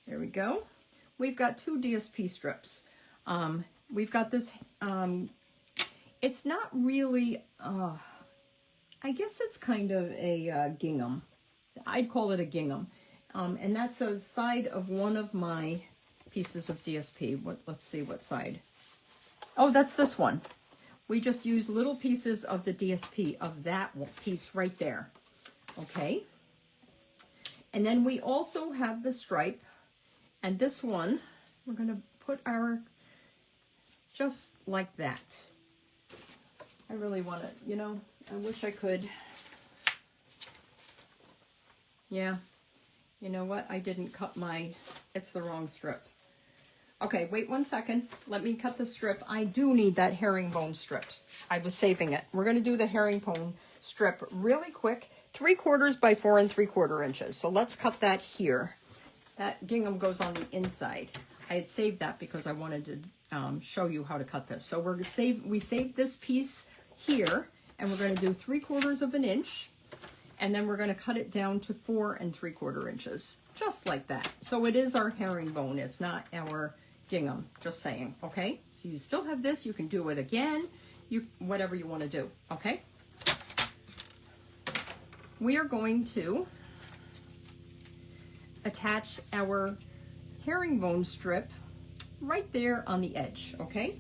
A: There we go. We've got 2 DSP strips. We've got this, it's not really, I guess it's kind of a gingham. I'd call it a gingham. And that's the side of one of my pieces of DSP. Let's see what side. Oh, that's this one. We just use little pieces of the DSP of that piece right there. Okay. And then we also have the stripe. And this one, we're going to put our, just like that. I really want to, you know, I wish I could. Yeah. You know what? I didn't cut my, it's the wrong strip. Okay, wait 1 second. Let me cut the strip. I do need that herringbone strip. I was saving it. We're going to do the herringbone strip really quick. 3/4 by 4 3/4 inches. So let's cut that here. That gingham goes on the inside. I had saved that because I wanted to show you how to cut this. So we saved this piece here, and we're going to do 3/4 of an inch, and then we're going to cut it down to 4 3/4 inches, just like that. So it is our herringbone. It's not our gingham, just saying. Okay, so you still have this. You can do it again, whatever you want to do. Okay, we are going to attach our herringbone strip right there on the edge. Okay,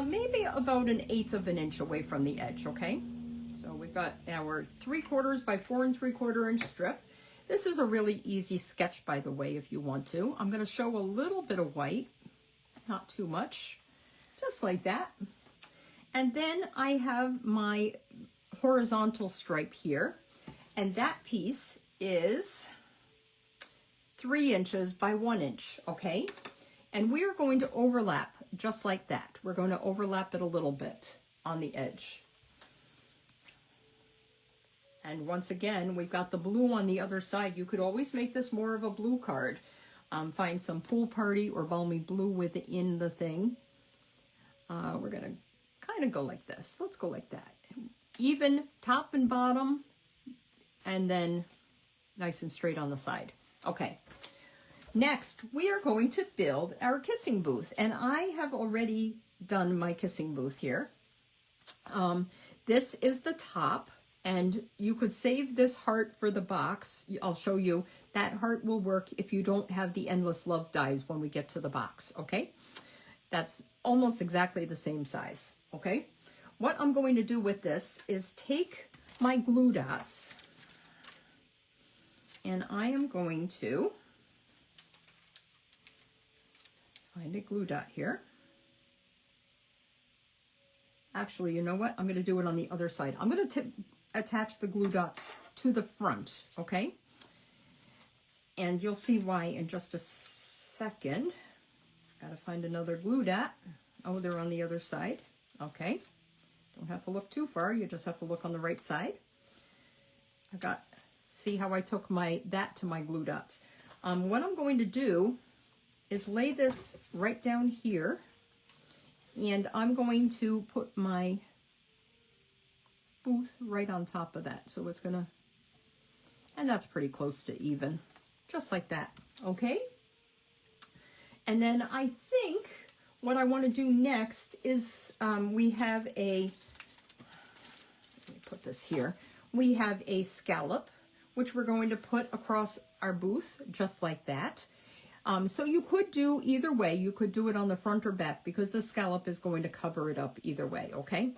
A: maybe about 1/8 of an inch away from the edge. Okay, so we've got our 3/4 by 4 3/4 inch strip. This is a really easy sketch, by the way, if you want to. I'm going to show a little bit of white, not too much, just like that. And then I have my horizontal stripe here, and that piece is 3 inches by 1 inch, okay? And we are going to overlap just like that. We're going to overlap it a little bit on the edge. And once again, we've got the blue on the other side. You could always make this more of a blue card. Find some pool party or balmy blue within the thing. We're going to kind of go like this. Let's go like that. Even top and bottom, and then nice and straight on the side. Okay. Next, we are going to build our kissing booth, and I have already done my kissing booth here. This is the top, and you could save this heart for the box. I'll show you. That heart will work if you don't have the endless love dies when we get to the box, okay? That's almost exactly the same size, okay? What I'm going to do with this is take my glue dots, and I am going to find a glue dot here. Actually, you know what? I'm going to do it on the other side. I'm going to attach the glue dots to the front, okay? And you'll see why in just a second. Got to find another glue dot. Oh, they're on the other side. Okay. Don't have to look too far. You just have to look on the right side. See how I took that to my glue dots. What I'm going to do is lay this right down here, and I'm going to put my booth right on top of that. So it's gonna, and that's pretty close to even, just like that, okay? And then I think what I want to do next is we have let me put this here. We have a scallop, which we're going to put across our booth, just like that. So you could do either way. You could do it on the front or back because the scallop is going to cover it up either way, okay?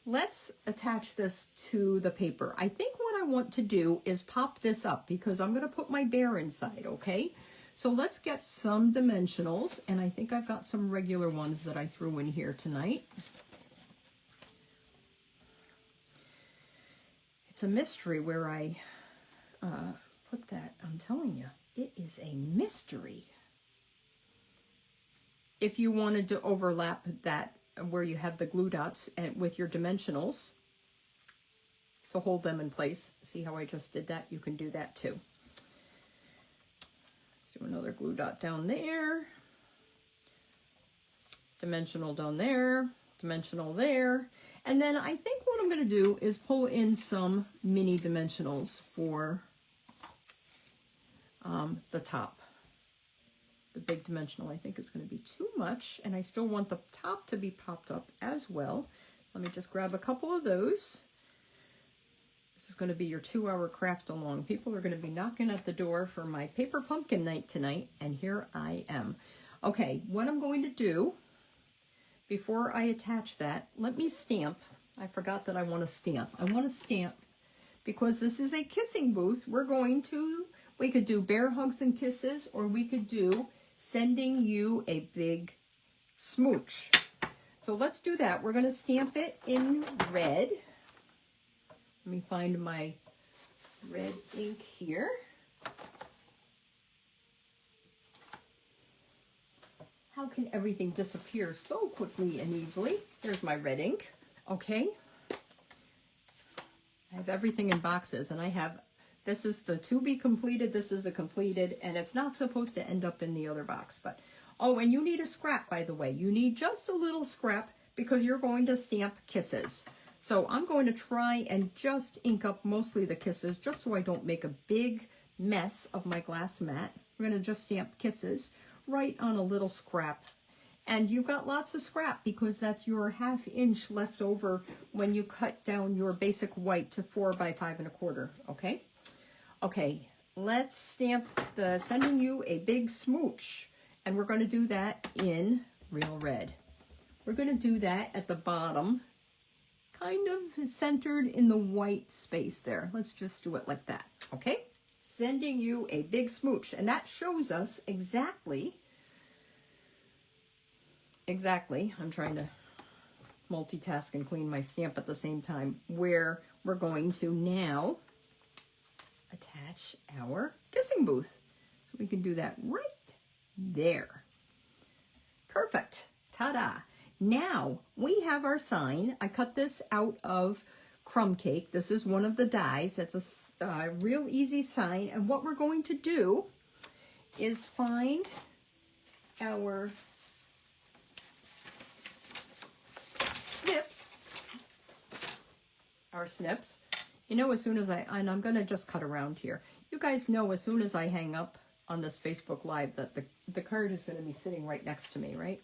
A: Let's attach this to the paper. I think what I want to do is pop this up because I'm going to put my bear inside, okay? So let's get some dimensionals, and I think I've got some regular ones that I threw in here tonight. It's a mystery where I put that. I'm telling you. It is a mystery. If you wanted to overlap that where you have the glue dots and with your dimensionals to hold them in place, see how I just did that? You can do that too. Let's do another glue dot down there. Dimensional down there. Dimensional there. And then I think what I'm going to do is pull in some mini dimensionals for the top. The big dimensional I think is going to be too much, and I still want the top to be popped up as well. Let me just grab a couple of those. This is going to be your 2-hour craft along. People are going to be knocking at the door for my paper pumpkin night tonight, and here I am. Okay, what I'm going to do before I attach that, let me stamp. I forgot that I want to stamp. I want to stamp because this is a kissing booth. We could do bear hugs and kisses, or we could do sending you a big smooch. So let's do that. We're going to stamp it in red. Let me find my red ink here. How can everything disappear so quickly and easily? There's my red ink. Okay. I have everything in boxes, and I have, this is the to be completed, this is the completed, and it's not supposed to end up in the other box. But oh, and you need a scrap, by the way. You need just a little scrap because you're going to stamp kisses. So I'm going to try and just ink up mostly the kisses just so I don't make a big mess of my glass mat. We're going to just stamp kisses right on a little scrap. And you've got lots of scrap because that's your 1/2 inch left over when you cut down your basic white to 4 by 5 1/4, okay? Okay, let's stamp the sending you a big smooch. And we're going to do that in real red. We're going to do that at the bottom, kind of centered in the white space there. Let's just do it like that, okay? Sending you a big smooch. And that shows us exactly, I'm trying to multitask and clean my stamp at the same time, where we're going to now attach our kissing booth. So we can do that right there. Perfect. Ta-da. Now we have our sign. I cut this out of crumb cake. This is one of the dies. It's a real easy sign. And what we're going to do is find our snips. You know, as soon as and I'm going to just cut around here. You guys know as soon as I hang up on this Facebook Live that the card is going to be sitting right next to me, right?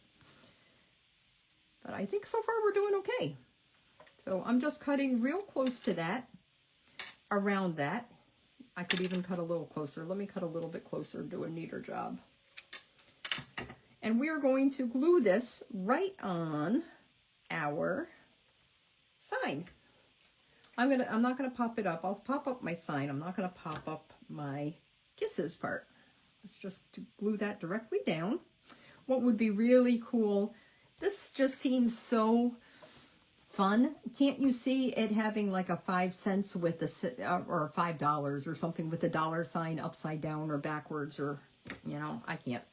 A: But I think so far we're doing okay. So I'm just cutting real close to that, around that. I could even cut a little closer. Let me cut a little bit closer, do a neater job. And we are going to glue this right on our sign. I'm not gonna pop it up. I'll pop up my sign. I'm not gonna pop up my kisses part. Let's just glue that directly down. What would be really cool, this just seems so fun. Can't you see it having like a 5 cents with a, or $5 or something with a dollar sign upside down or backwards, or, you know, I can't.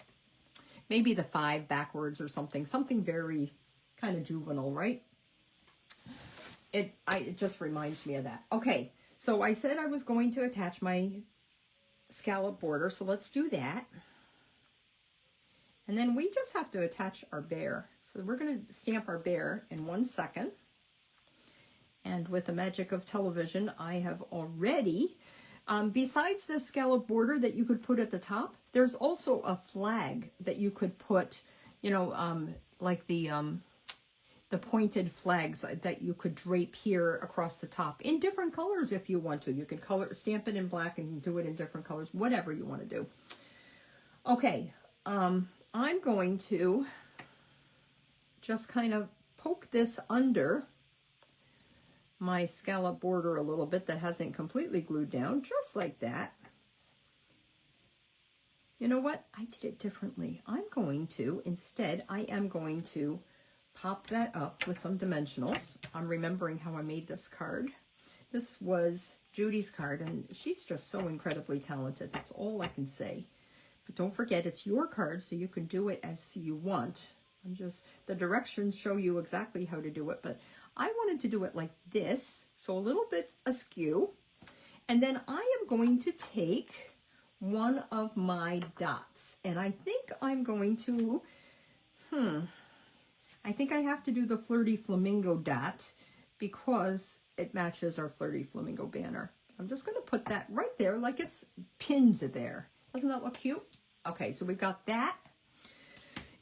A: Maybe the 5 backwards or something very kind of juvenile, right? It just reminds me of that. Okay, so I said I was going to attach my scallop border, so let's do that. And then we just have to attach our bear. So we're going to stamp our bear in 1 second. And with the magic of television, I have already, besides the scallop border that you could put at the top, there's also a flag that you could put, you know, like the pointed flags that you could drape here across the top in different colors if you want to. You can stamp it in black and do it in different colors, whatever you want to do. Okay, I'm going to just kind of poke this under my scallop border a little bit that hasn't completely glued down, just like that. You know what? I did it differently. I am going to pop that up with some dimensionals. I'm remembering how I made this card. This was Judy's card, and she's just so incredibly talented. That's all I can say. But don't forget, it's your card, so you can do it as you want. The directions show you exactly how to do it, but I wanted to do it like this, so a little bit askew. And then I am going to take one of my dots, and I think I'm going to, I think I have to do the Flirty Flamingo dot because it matches our Flirty Flamingo banner. I'm just going to put that right there like it's pinned there. Doesn't that look cute? Okay, so we've got that.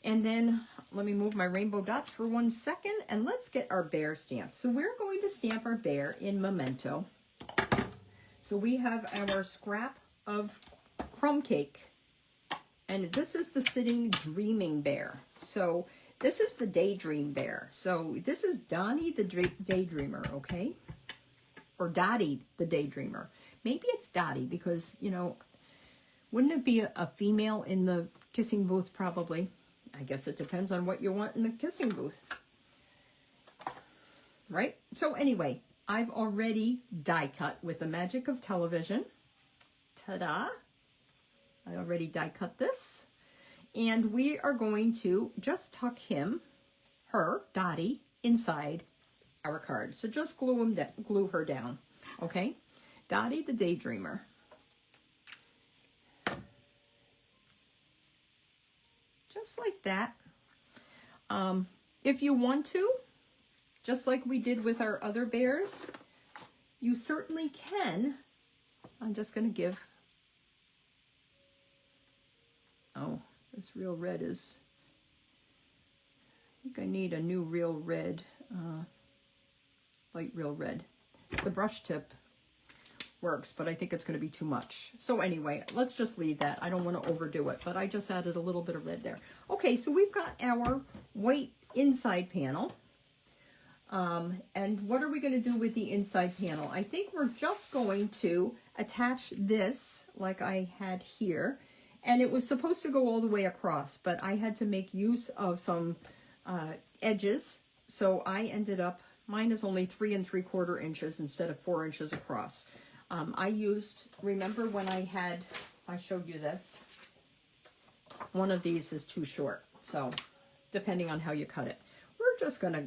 A: And then let me move my rainbow dots for 1 second, and let's get our bear stamped. So we're going to stamp our bear in Memento. So we have our scrap of crumb cake, and this is the sitting dreaming bear. So this is the daydream bear. So this is Donnie the daydreamer, okay? Or Dottie the daydreamer. Maybe it's Dottie because, you know, wouldn't it be a female in the kissing booth probably? I guess it depends on what you want in the kissing booth. Right? So anyway, I've already die cut with the magic of television. Ta-da! I already die cut this. And we are going to just tuck her, Dottie, inside our card. So just glue her down. Okay? Dottie the daydreamer. Just like that. If you want to, just like we did with our other bears, you certainly can. I'm just going to give, oh, this real red is, I think I need a new real red, light real red. The brush tip works, but I think it's going to be too much. So anyway, let's just leave that. I don't want to overdo it, but I just added a little bit of red there. Okay, so we've got our white inside panel. And what are we going to do with the inside panel? I think we're just going to attach this like I had here. And it was supposed to go all the way across, but I had to make use of some edges. So I ended up, mine is only 3 3/4 inches instead of 4 inches across. I used, remember when I showed you this? One of these is too short. So depending on how you cut it, we're just going to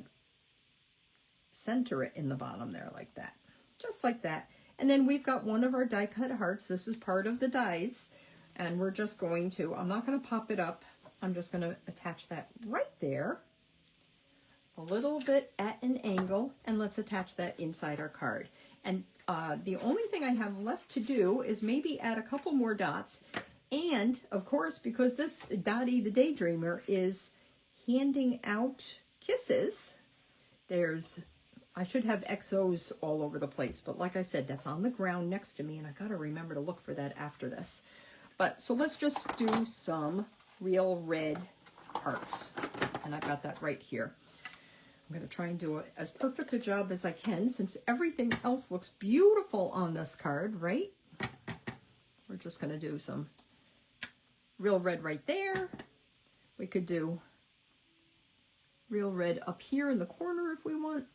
A: center it in the bottom there like that. Just like that. And then we've got one of our die cut hearts. This is part of the dies. And we're just going to, I'm not going to pop it up. I'm just going to attach that right there. A little bit at an angle. And let's attach that inside our card. And the only thing I have left to do is maybe add a couple more dots. And, of course, because this Dottie the Daydreamer is handing out kisses, I should have XOs all over the place, but like I said, that's on the ground next to me, and I gotta remember to look for that after this. But, so let's just do some real red hearts, and I've got that right here. I'm gonna try and do as perfect a job as I can, since everything else looks beautiful on this card, right? We're just gonna do some real red right there. We could do real red up here in the corner if we want.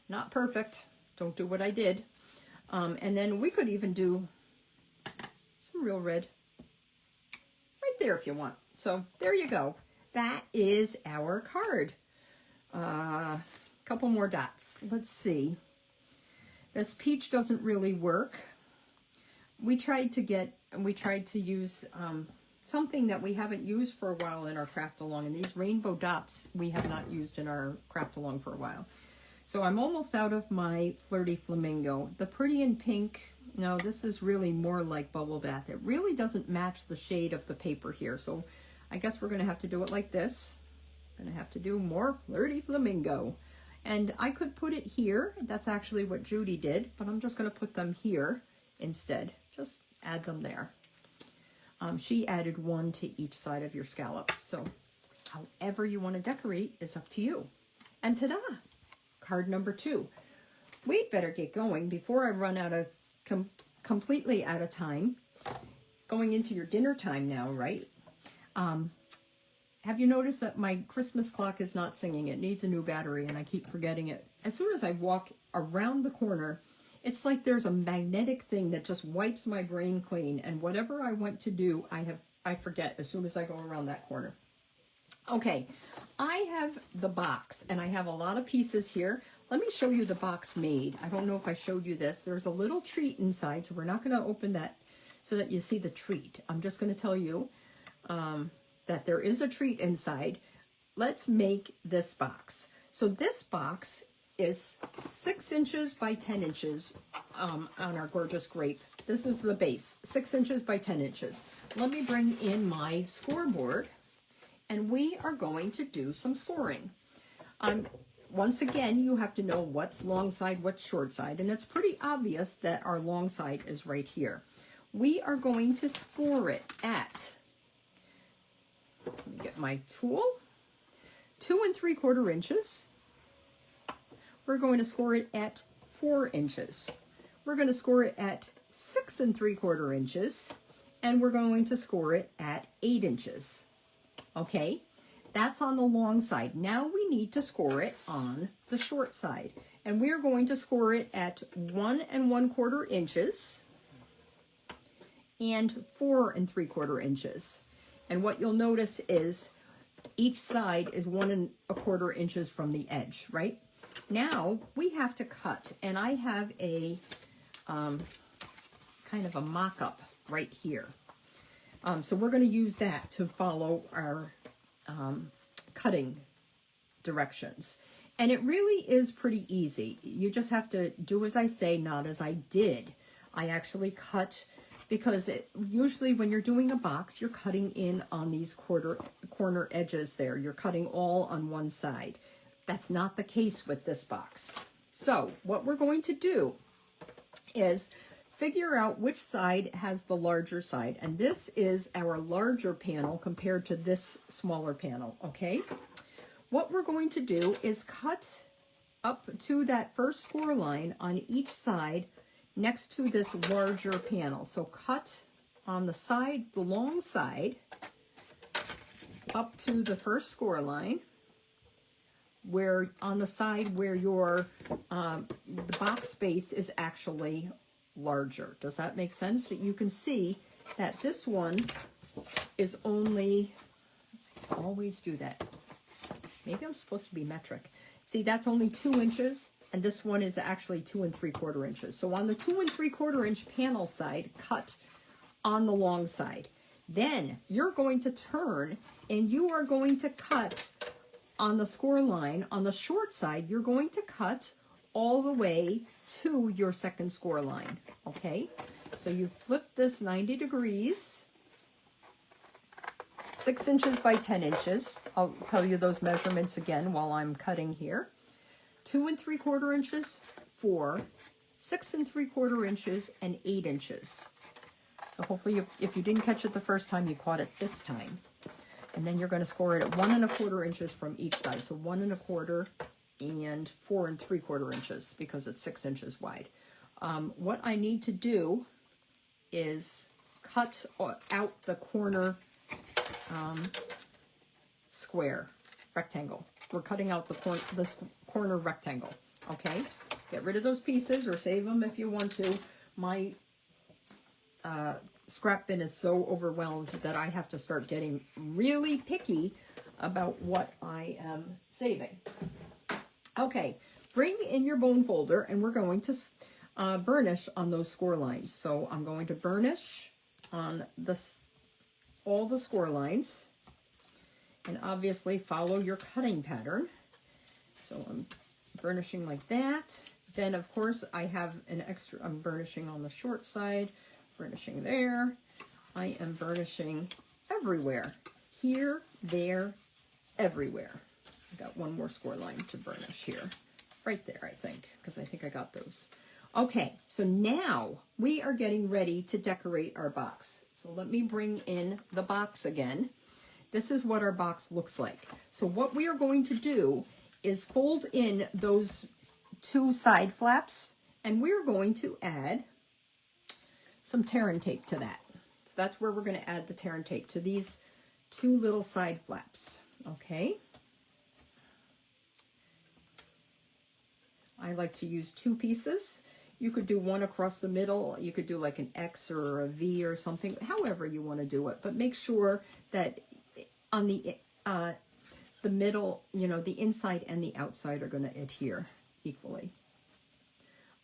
A: Not perfect. Don't do what I did. And then we could even do some real red right there if you want. So there you go. That is our card. Couple more dots. Let's see. This peach doesn't really work. We tried to use something that we haven't used for a while in our craft along, and these rainbow dots we have not used in our craft along for a while. So I'm almost out of my Flirty Flamingo. The Pretty in Pink, no, this is really more like Bubble Bath. It really doesn't match the shade of the paper here, so I guess we're gonna have to do it like this. I'm gonna have to do more Flirty Flamingo. And I could put it here. That's actually what Judy did, but I'm just gonna put them here instead. Just add them there. She added one to each side of your scallop. So however you want to decorate is up to you. And ta-da! Card number 2. We'd better get going before I run out of completely out of time. Going into your dinner time now, right? Have you noticed that my Christmas clock is not singing? It needs a new battery, and I keep forgetting it. As soon as I walk around the corner, it's like there's a magnetic thing that just wipes my brain clean, and whatever I want to do, I forget as soon as I go around that corner. Okay, I have the box, and I have a lot of pieces here. Let me show you the box made. I don't know if I showed you this. There's a little treat inside, so we're not going to open that so that you see the treat. I'm just going to tell you that there is a treat inside. Let's make this box. So this box is 6 inches by 10 inches on our gorgeous grape. This is the base, 6 inches by 10 inches. Let me bring in my scoreboard, and we are going to do some scoring. Once again, you have to know what's long side, what's short side, and it's pretty obvious that our long side is right here. We are going to score it at, let me get my tool, 2 3/4 inches. We're going to score it at 4 inches. We're going to score it at 6 3/4 inches, and we're going to score it at 8 inches. Okay, that's on the long side. Now we need to score it on the short side, and we're going to score it at 1 1/4 inches and 4 3/4 inches. And what you'll notice is each side is 1 1/4 inches from the edge, right? Now we have to cut, and I have a kind of a mock-up right here. So we're going to use that to follow our cutting directions. And it really is pretty easy. You just have to do as I say, not as I did. I actually cut, because usually when you're doing a box, you're cutting in on these corner edges there. You're cutting all on one side. That's not the case with this box. So what we're going to do is figure out which side has the larger side. And this is our larger panel compared to this smaller panel, okay? What we're going to do is cut up to that first score line on each side next to this larger panel. So cut on the side, the long side, up to the first score line, where on the side where your the box space is actually larger. Does that make sense? That you can see that this one is only, I always do that. Maybe I'm supposed to be metric. See, that's only 2 inches, and this one is actually 2 3/4 inches. So on the 2 3/4 inch panel side, cut on the long side. Then you're going to turn, and you are going to cut on the score line. On the short side, you're going to cut all the way to your second score line, okay? So you flip this 90 degrees, 6 inches by 10 inches. I'll tell you those measurements again while I'm cutting here. 2 3/4 inches, 4, 6 3/4 inches, and 8 inches. So hopefully if you didn't catch it the first time, you caught it this time. And then you're going to score it at 1 1/4 inches from each side. So 1 1/4 and 4 3/4 inches because it's 6 inches wide. What I need to do is cut out the corner square, rectangle. We're cutting out this corner rectangle, okay? Get rid of those pieces or save them if you want to. My scrap bin is so overwhelmed that I have to start getting really picky about what I am saving. Okay, bring in your bone folder and we're going to burnish on those score lines. So I'm going to burnish on all the score lines and obviously follow your cutting pattern. So I'm burnishing like that. Then of course I have an extra, I'm burnishing on the short side, burnishing there. I am burnishing everywhere. Here, there, everywhere. I got one more score line to burnish here. Right there, I think, because I think I got those. Okay, so now we are getting ready to decorate our box. So let me bring in the box again. This is what our box looks like. So what we are going to do is fold in those 2 side flaps, and we're going to add some tear and tape to that. So that's where we're going to add the tear and tape, to these 2 little side flaps. Okay. I like to use 2 pieces. You could do one across the middle. You could do like an X or a V or something, however you want to do it. But make sure that on the middle, you know, the inside and the outside are going to adhere equally.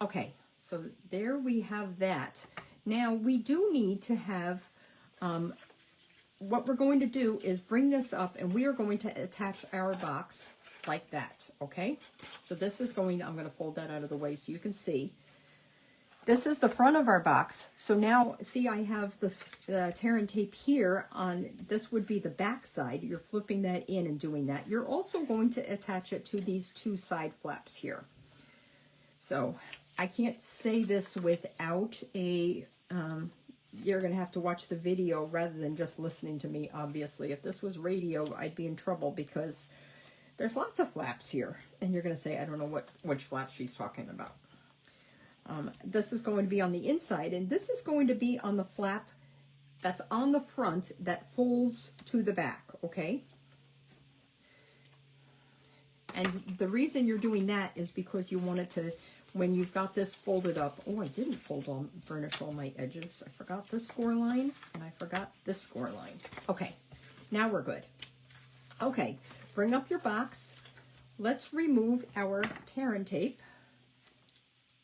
A: Okay, so there we have that. Now we do need to have, what we're going to do is bring this up and we are going to attach our box like that, okay? So this is going, I'm going to fold that out of the way so you can see. This is the front of our box. So now, see, I have the tear and tape here on, this would be the back side. You're flipping that in and doing that. You're also going to attach it to these 2 side flaps here. So I can't say this without a, you're going to have to watch the video rather than just listening to me, obviously. If this was radio, I'd be in trouble because there's lots of flaps here. And you're going to say, I don't know which flap she's talking about. This is going to be on the inside, and this is going to be on the flap that's on the front that folds to the back, okay? And the reason you're doing that is because you want it to, when you've got this folded up, oh, I didn't burnish all my edges. I forgot this score line, and I forgot this score line. Okay, now we're good. Okay, bring up your box. Let's remove our tear and tape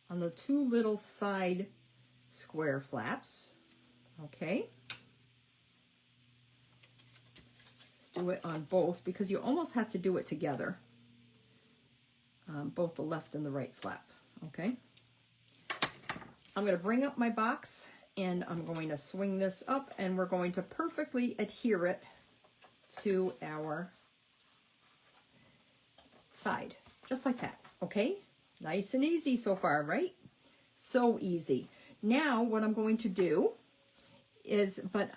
A: on the 2 little side square flaps. Okay. Let's do it on both because you almost have to do it together. Both the left and the right flap. Okay. I'm going to bring up my box and I'm going to swing this up and we're going to perfectly adhere it to our side. Just like that. Okay. Nice and easy so far, right? So easy. Now what I'm going to do is, but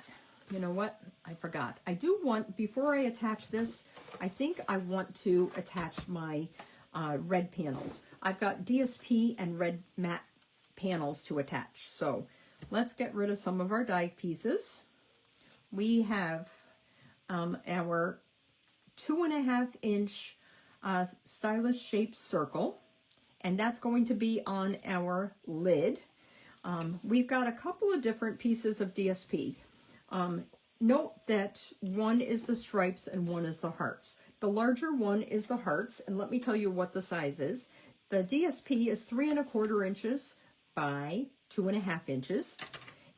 A: you know what? I forgot. I do want, before I attach this, I think I want to attach my red panels. I've got DSP and red matte panels to attach. So let's get rid of some of our die pieces. We have our 2.5 inch stylish shaped circle. And that's going to be on our lid. We've got a couple of different pieces of DSP. Note that one is the stripes and one is the hearts. The larger one is the hearts, and let me tell you what the size is. The DSP is 3 1/4 inches by 2.5 inches.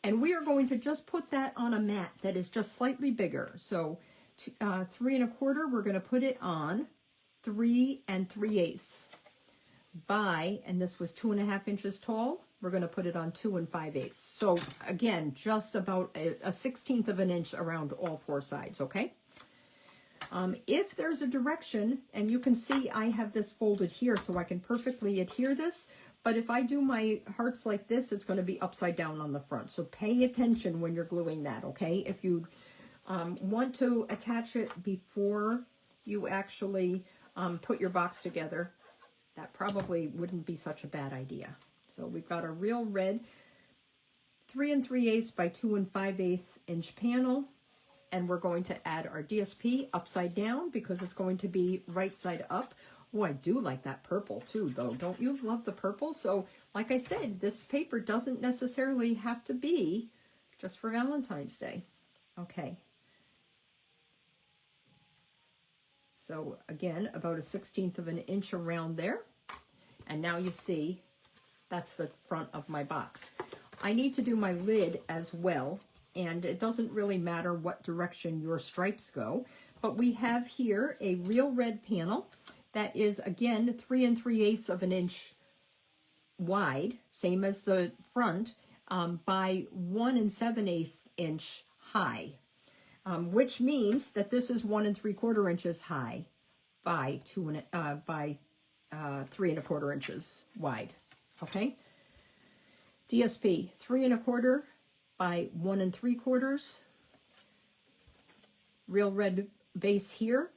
A: And we are going to just put that on a mat that is just slightly bigger. So 3 1/4, we're going to put it on 3 3/8. by, and this was 2.5 inches tall, we're going to put it on 2 5/8. So again, just about a 1/16 of an inch around all 4 sides, okay? If there's a direction, and you can see I have this folded here so I can perfectly adhere this, but if I do my hearts like this, it's going to be upside down on the front. So pay attention when you're gluing that, okay? If you want to attach it before you actually put your box together, that probably wouldn't be such a bad idea. So we've got a real red 3 3/8 by 2 5/8 inch panel, and we're going to add our DSP upside down because it's going to be right side up. Oh, I do like that purple too, though. Don't you love the purple? So, like I said, this paper doesn't necessarily have to be just for Valentine's Day. Okay. So again, about a 1/16 of an inch around there. And now you see, that's the front of my box. I need to do my lid as well. And it doesn't really matter what direction your stripes go. But we have here a real red panel that is, again, 3 3/8 of an inch wide, same as the front, by 1 7/8 inch high. Which means that this is 1 3/4 inches high by 3 1/4 inches wide. Okay. DSP 3 1/4 by 1 3/4. Real red base here.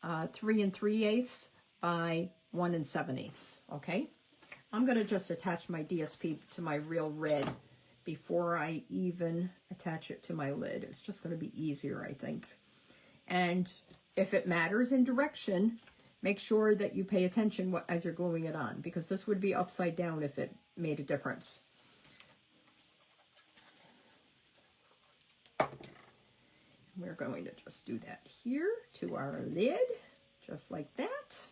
A: 3 3/8 by 1 7/8. Okay. I'm going to just attach my DSP to my real red before I even attach it to my lid. It's just going to be easier, I think. And if it matters in direction, make sure that you pay attention as you're gluing it on, because this would be upside down if it made a difference. We're going to just do that here to our lid, just like that.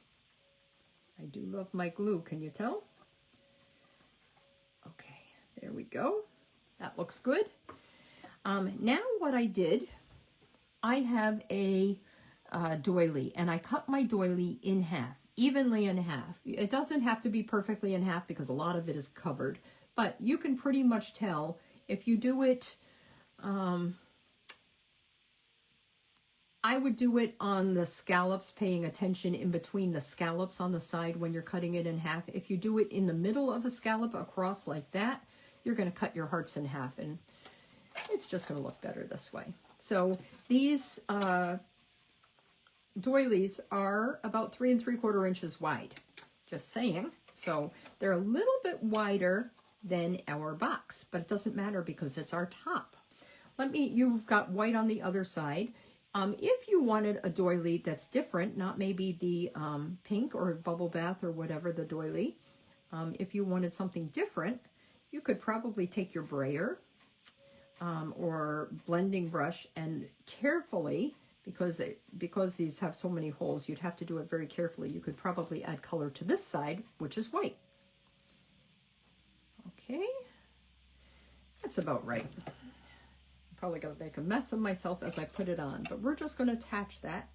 A: I do love my glue, can you tell? Okay, there we go. That looks good. Now what I did, I have a doily, and I cut my doily in half, evenly in half. It doesn't have to be perfectly in half because a lot of it is covered, but you can pretty much tell if you do it. I would do it on the scallops, paying attention in between the scallops on the side when you're cutting it in half. If you do it in the middle of a scallop across like that, you're going to cut your hearts in half, and it's just going to look better this way. So these doilies are about 3 3/4 inches wide, just saying. So they're a little bit wider than our box, but it doesn't matter because it's our top. You've got white on the other side. If you wanted a doily that's different, not maybe the pink or bubble bath or whatever the doily, if you wanted something different, you could probably take your brayer or blending brush and carefully, because these have so many holes, you'd have to do it very carefully. You could probably add color to this side, which is white. Okay, that's about right. Probably going to make a mess of myself as I put it on, but we're just going to attach that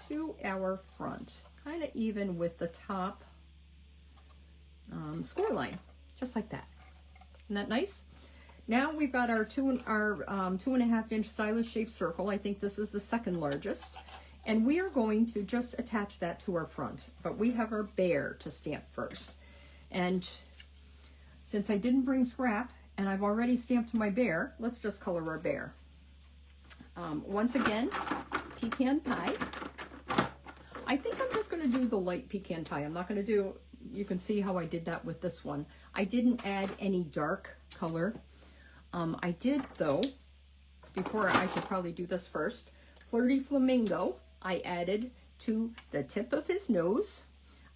A: to our front, kind of even with the top score line, just like that. Isn't that nice? Now we've got our 2.5 inch stylish shaped circle. I think this is the second largest, and we are going to just attach that to our front, but we have our bear to stamp first. And since I didn't bring scrap, and I've already stamped my bear, let's just color our bear. Once again, pecan pie. I think I'm just going to do the light pecan pie. I'm not going to do, you can see how I did that with this one. I didn't add any dark color. I did, though, before I should probably do this first, Flirty Flamingo I added to the tip of his nose.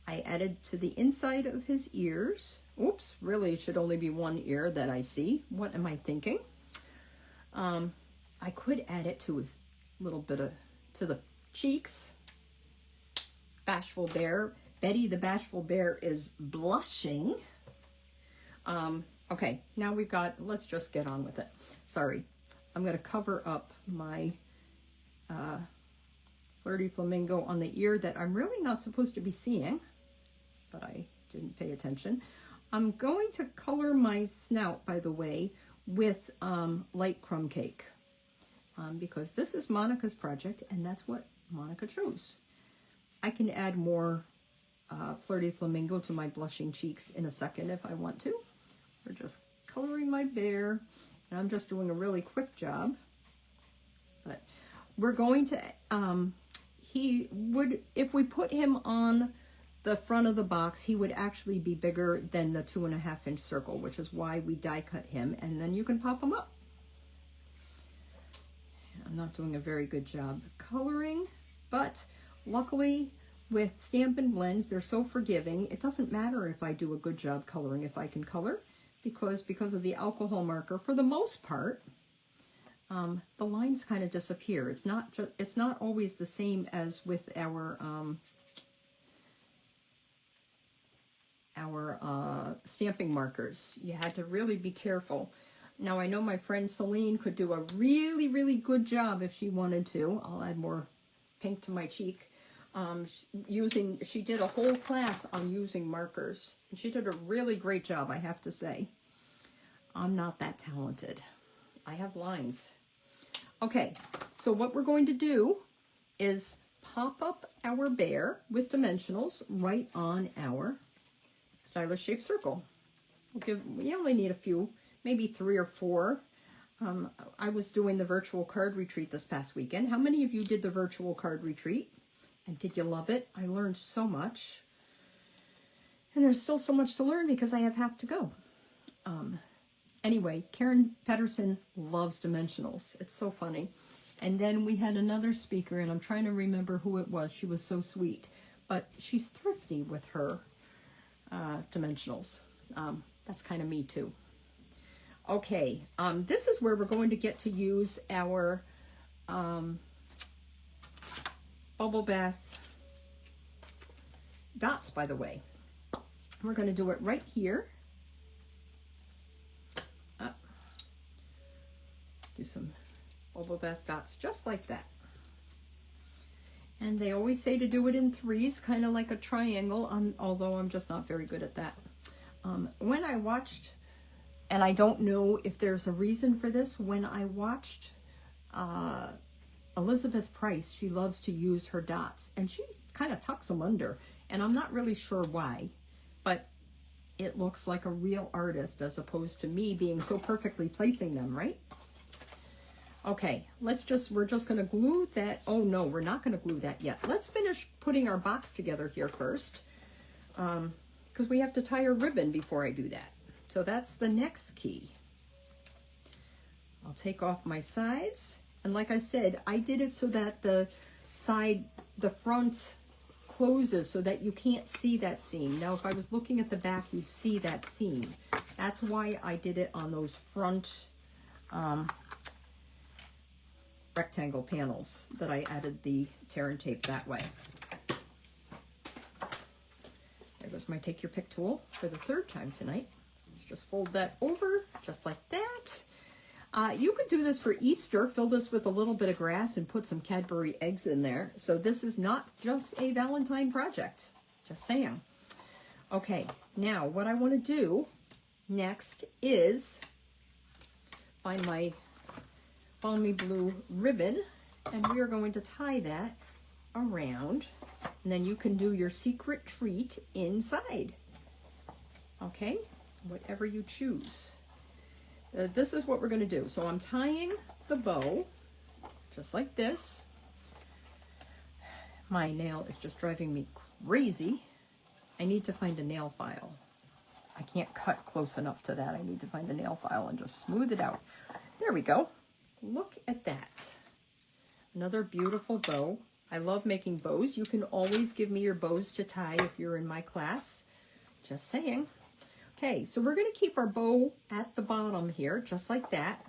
A: I added to the inside of his ears. Oops, really it should only be one ear that I see. What am I thinking? I could add it to his little bit to the cheeks. Bashful Bear. Betty the Bashful Bear is blushing. Okay, now we've got, let's just get on with it. Sorry, I'm going to cover up my Flirty Flamingo on the ear that I'm really not supposed to be seeing. but I didn't pay attention. I'm going to color my snout, by the way, with light crumb cake. Because this is Monica's project, and that's what Monica chose. I can add more Flirty Flamingo to my blushing cheeks in a second if I want to. We're just coloring my bear, and I'm just doing a really quick job. But we're going to, he would, if we put him on the front of the box, he would actually be bigger than the 2.5-inch circle, which is why we die cut him, and then you can pop him up. I'm not doing a very good job coloring, but luckily with Stampin' Blends, they're so forgiving. It doesn't matter if I do a good job coloring if I can color, because of the alcohol marker, for the most part, the lines kind of disappear. It's not always the same as with our stamping markers. You had to really be careful. Now I know my friend Celine could do a really, really good job if she wanted to. I'll add more pink to my cheek. She did a whole class on using markers, and she did a really great job, I have to say. I'm not that talented. I have lines. Okay, so what we're going to do is pop up our bear with dimensionals right on our stylish shaped circle. We only need a few, maybe 3 or 4. I was doing the virtual card retreat this past weekend. How many of you did the virtual card retreat? And did you love it? I learned so much. And there's still so much to learn because I have half to go. Anyway, Karen Pedersen loves dimensionals. It's so funny. And then we had another speaker, and I'm trying to remember who it was. She was so sweet. But she's thrifty with her dimensionals. That's kind of me too. Okay, this is where we're going to get to use our bubble bath dots, by the way. We're going to do it right here. Do some bubble bath dots just like that. And they always say to do it in 3s, kind of like a triangle, although I'm just not very good at that. When I watched, and I don't know if there's a reason for this, when I watched Elizabeth Price, she loves to use her dots, and she kind of tucks them under, and I'm not really sure why, but it looks like a real artist as opposed to me being so perfectly placing them, right? Okay, we're just going to glue that. Oh no, we're not going to glue that yet. Let's finish putting our box together here first, because we have to tie a ribbon before I do that. So that's the next key. I'll take off my sides. And like I said, I did it so that the front closes so that you can't see that seam. Now, if I was looking at the back, you'd see that seam. That's why I did it on those front rectangle panels that I added the tear and tape that way. There goes my take your pick tool for the 3rd time tonight. Let's just fold that over just like that. You could do this for Easter, fill this with a little bit of grass and put some Cadbury eggs in there. So this is not just a Valentine project, just saying. Okay, now what I want to do next is find my balmy blue ribbon, and we are going to tie that around, and then you can do your secret treat inside. Okay, whatever you choose. This is what we're going to do. So I'm tying the bow just like this. My nail is just driving me crazy. I need to find a nail file. I can't cut close enough to that. I need to find a nail file and just smooth it out. There we go. Look at that. Another beautiful bow. I love making bows. You can always give me your bows to tie if you're in my class. Just saying. Okay, so we're going to keep our bow at the bottom here, just like that.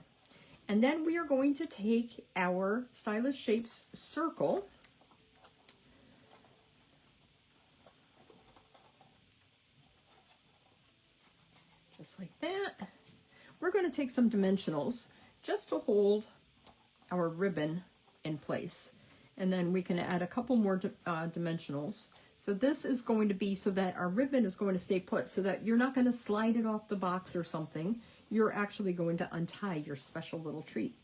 A: And then we are going to take our Stylish Shapes circle. Just like that. We're going to take some dimensionals just to hold our ribbon in place. And then we can add a couple more dimensionals So this is going to be so that our ribbon is going to stay put, so that you're not going to slide it off the box or something. You're actually going to untie your special little treat.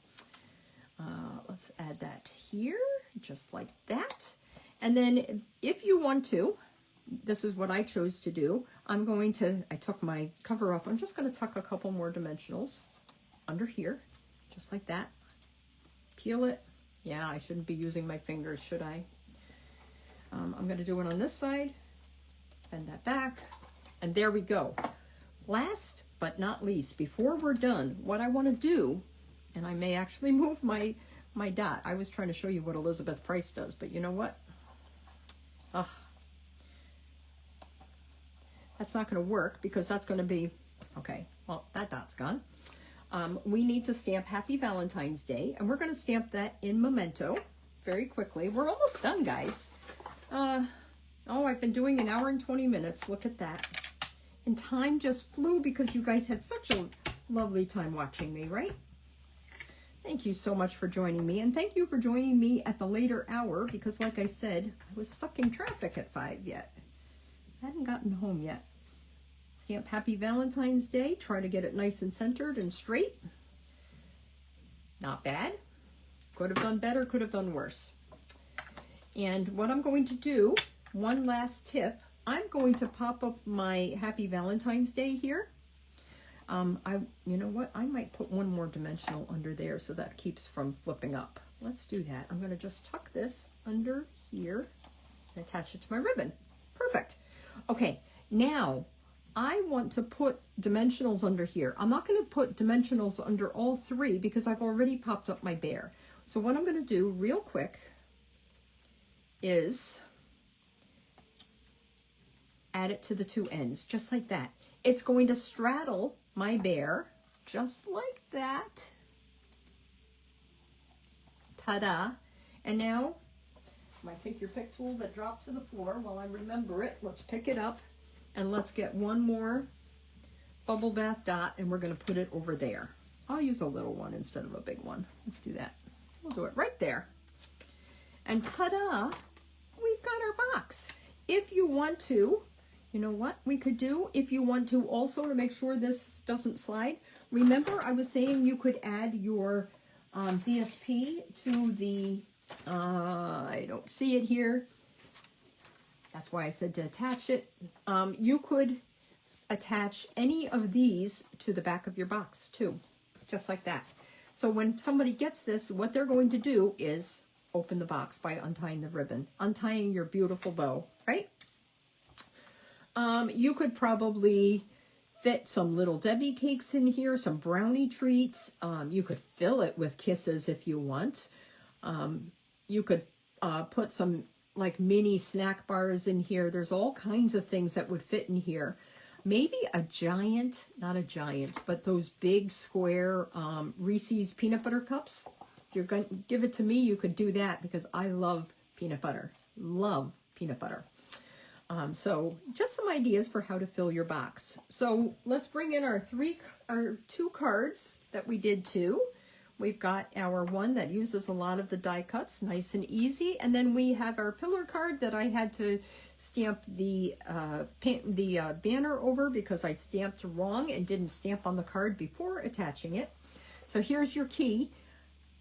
A: Let's add that here, just like that. And then if you want to, this is what I chose to do. I took my cover off. I'm just going to tuck a couple more dimensionals under here, just like that. Peel it. Yeah, I shouldn't be using my fingers, should I? I'm going to do it on this side, bend that back, and there we go. Last but not least, before we're done, what I want to do, and I may actually move my dot. I was trying to show you what Elizabeth Price does, but you know what? Ugh. That's not going to work because that's going to be, okay, well, that dot's gone. We need to stamp Happy Valentine's Day, and we're going to stamp that in Memento very quickly. We're almost done, guys. Oh, I've been doing 1 hour and 20 minutes. Look at that. And time just flew because you guys had such a lovely time watching me, right? Thank you so much for joining me. And thank you for joining me at the later hour because, like I said, I was stuck in traffic at 5 yet. I hadn't gotten home yet. Stamp Happy Valentine's Day. Try to get it nice and centered and straight. Not bad. Could have done better, could have done worse. And what I'm going to do, one last tip, I'm going to pop up my Happy Valentine's Day here. You know what? I might put one more dimensional under there so that keeps from flipping up. Let's do that. I'm going to just tuck this under here and attach it to my ribbon. Perfect. Okay, now I want to put dimensionals under here. I'm not going to put dimensionals under all 3 because I've already popped up my bear. So what I'm going to do real quick is add it to the 2 ends, just like that. It's going to straddle my bear, just like that. Ta-da. And now, I might take your pick tool that dropped to the floor while I remember it. Let's pick it up, and let's get one more bubble bath dot, and we're going to put it over there. I'll use a little one instead of a big one. Let's do that. We'll do it right there. And ta-da, we've got our box. If you want to, you know what we could do? If you want to also, to make sure this doesn't slide, remember I was saying you could add your DSP to the, I don't see it here. That's why I said to attach it. You could attach any of these to the back of your box too, just like that. So when somebody gets this, what they're going to do is open the box by untying the ribbon, untying your beautiful bow, right? You could probably fit some Little Debbie cakes in here, some brownie treats. You could fill it with kisses if you want. You could put some like mini snack bars in here. There's all kinds of things that would fit in here. Maybe a giant, not a giant, but those big square Reese's peanut butter cups. If you're going to give it to me, you could do that because I love peanut butter. Love peanut butter. So just some ideas for how to fill your box. So let's bring in our 2 cards that we did too. We've got our one that uses a lot of the die cuts, nice and easy. And then we have our pillar card that I had to stamp the banner over because I stamped wrong and didn't stamp on the card before attaching it. So here's your key.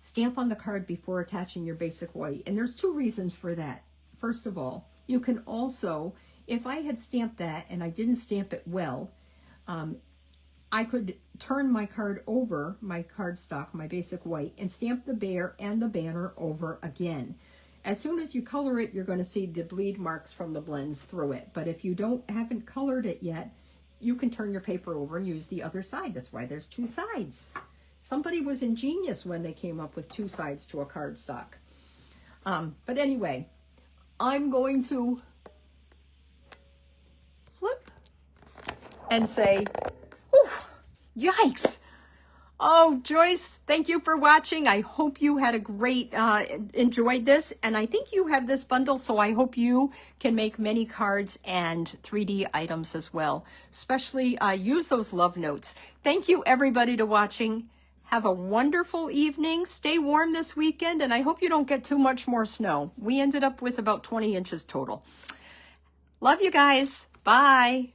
A: Stamp on the card before attaching your basic white. And there's 2 reasons for that. First of all, you can also, if I had stamped that and I didn't stamp it well, I could turn my card over, my cardstock, my basic white, and stamp the bear and the banner over again. As soon as you color it, you're going to see the bleed marks from the blends through it. But if you haven't colored it yet, you can turn your paper over and use the other side. That's why there's 2 sides. Somebody was ingenious when they came up with 2 sides to a cardstock. But anyway, I'm going to flip and say, yikes. Oh, Joyce, thank you for watching. I hope you had a great, enjoyed this. And I think you have this bundle, so I hope you can make many cards and 3D items as well. Especially use those love notes. Thank you, everybody, to watching. Have a wonderful evening. Stay warm this weekend, and I hope you don't get too much more snow. We ended up with about 20 inches total. Love you guys. Bye.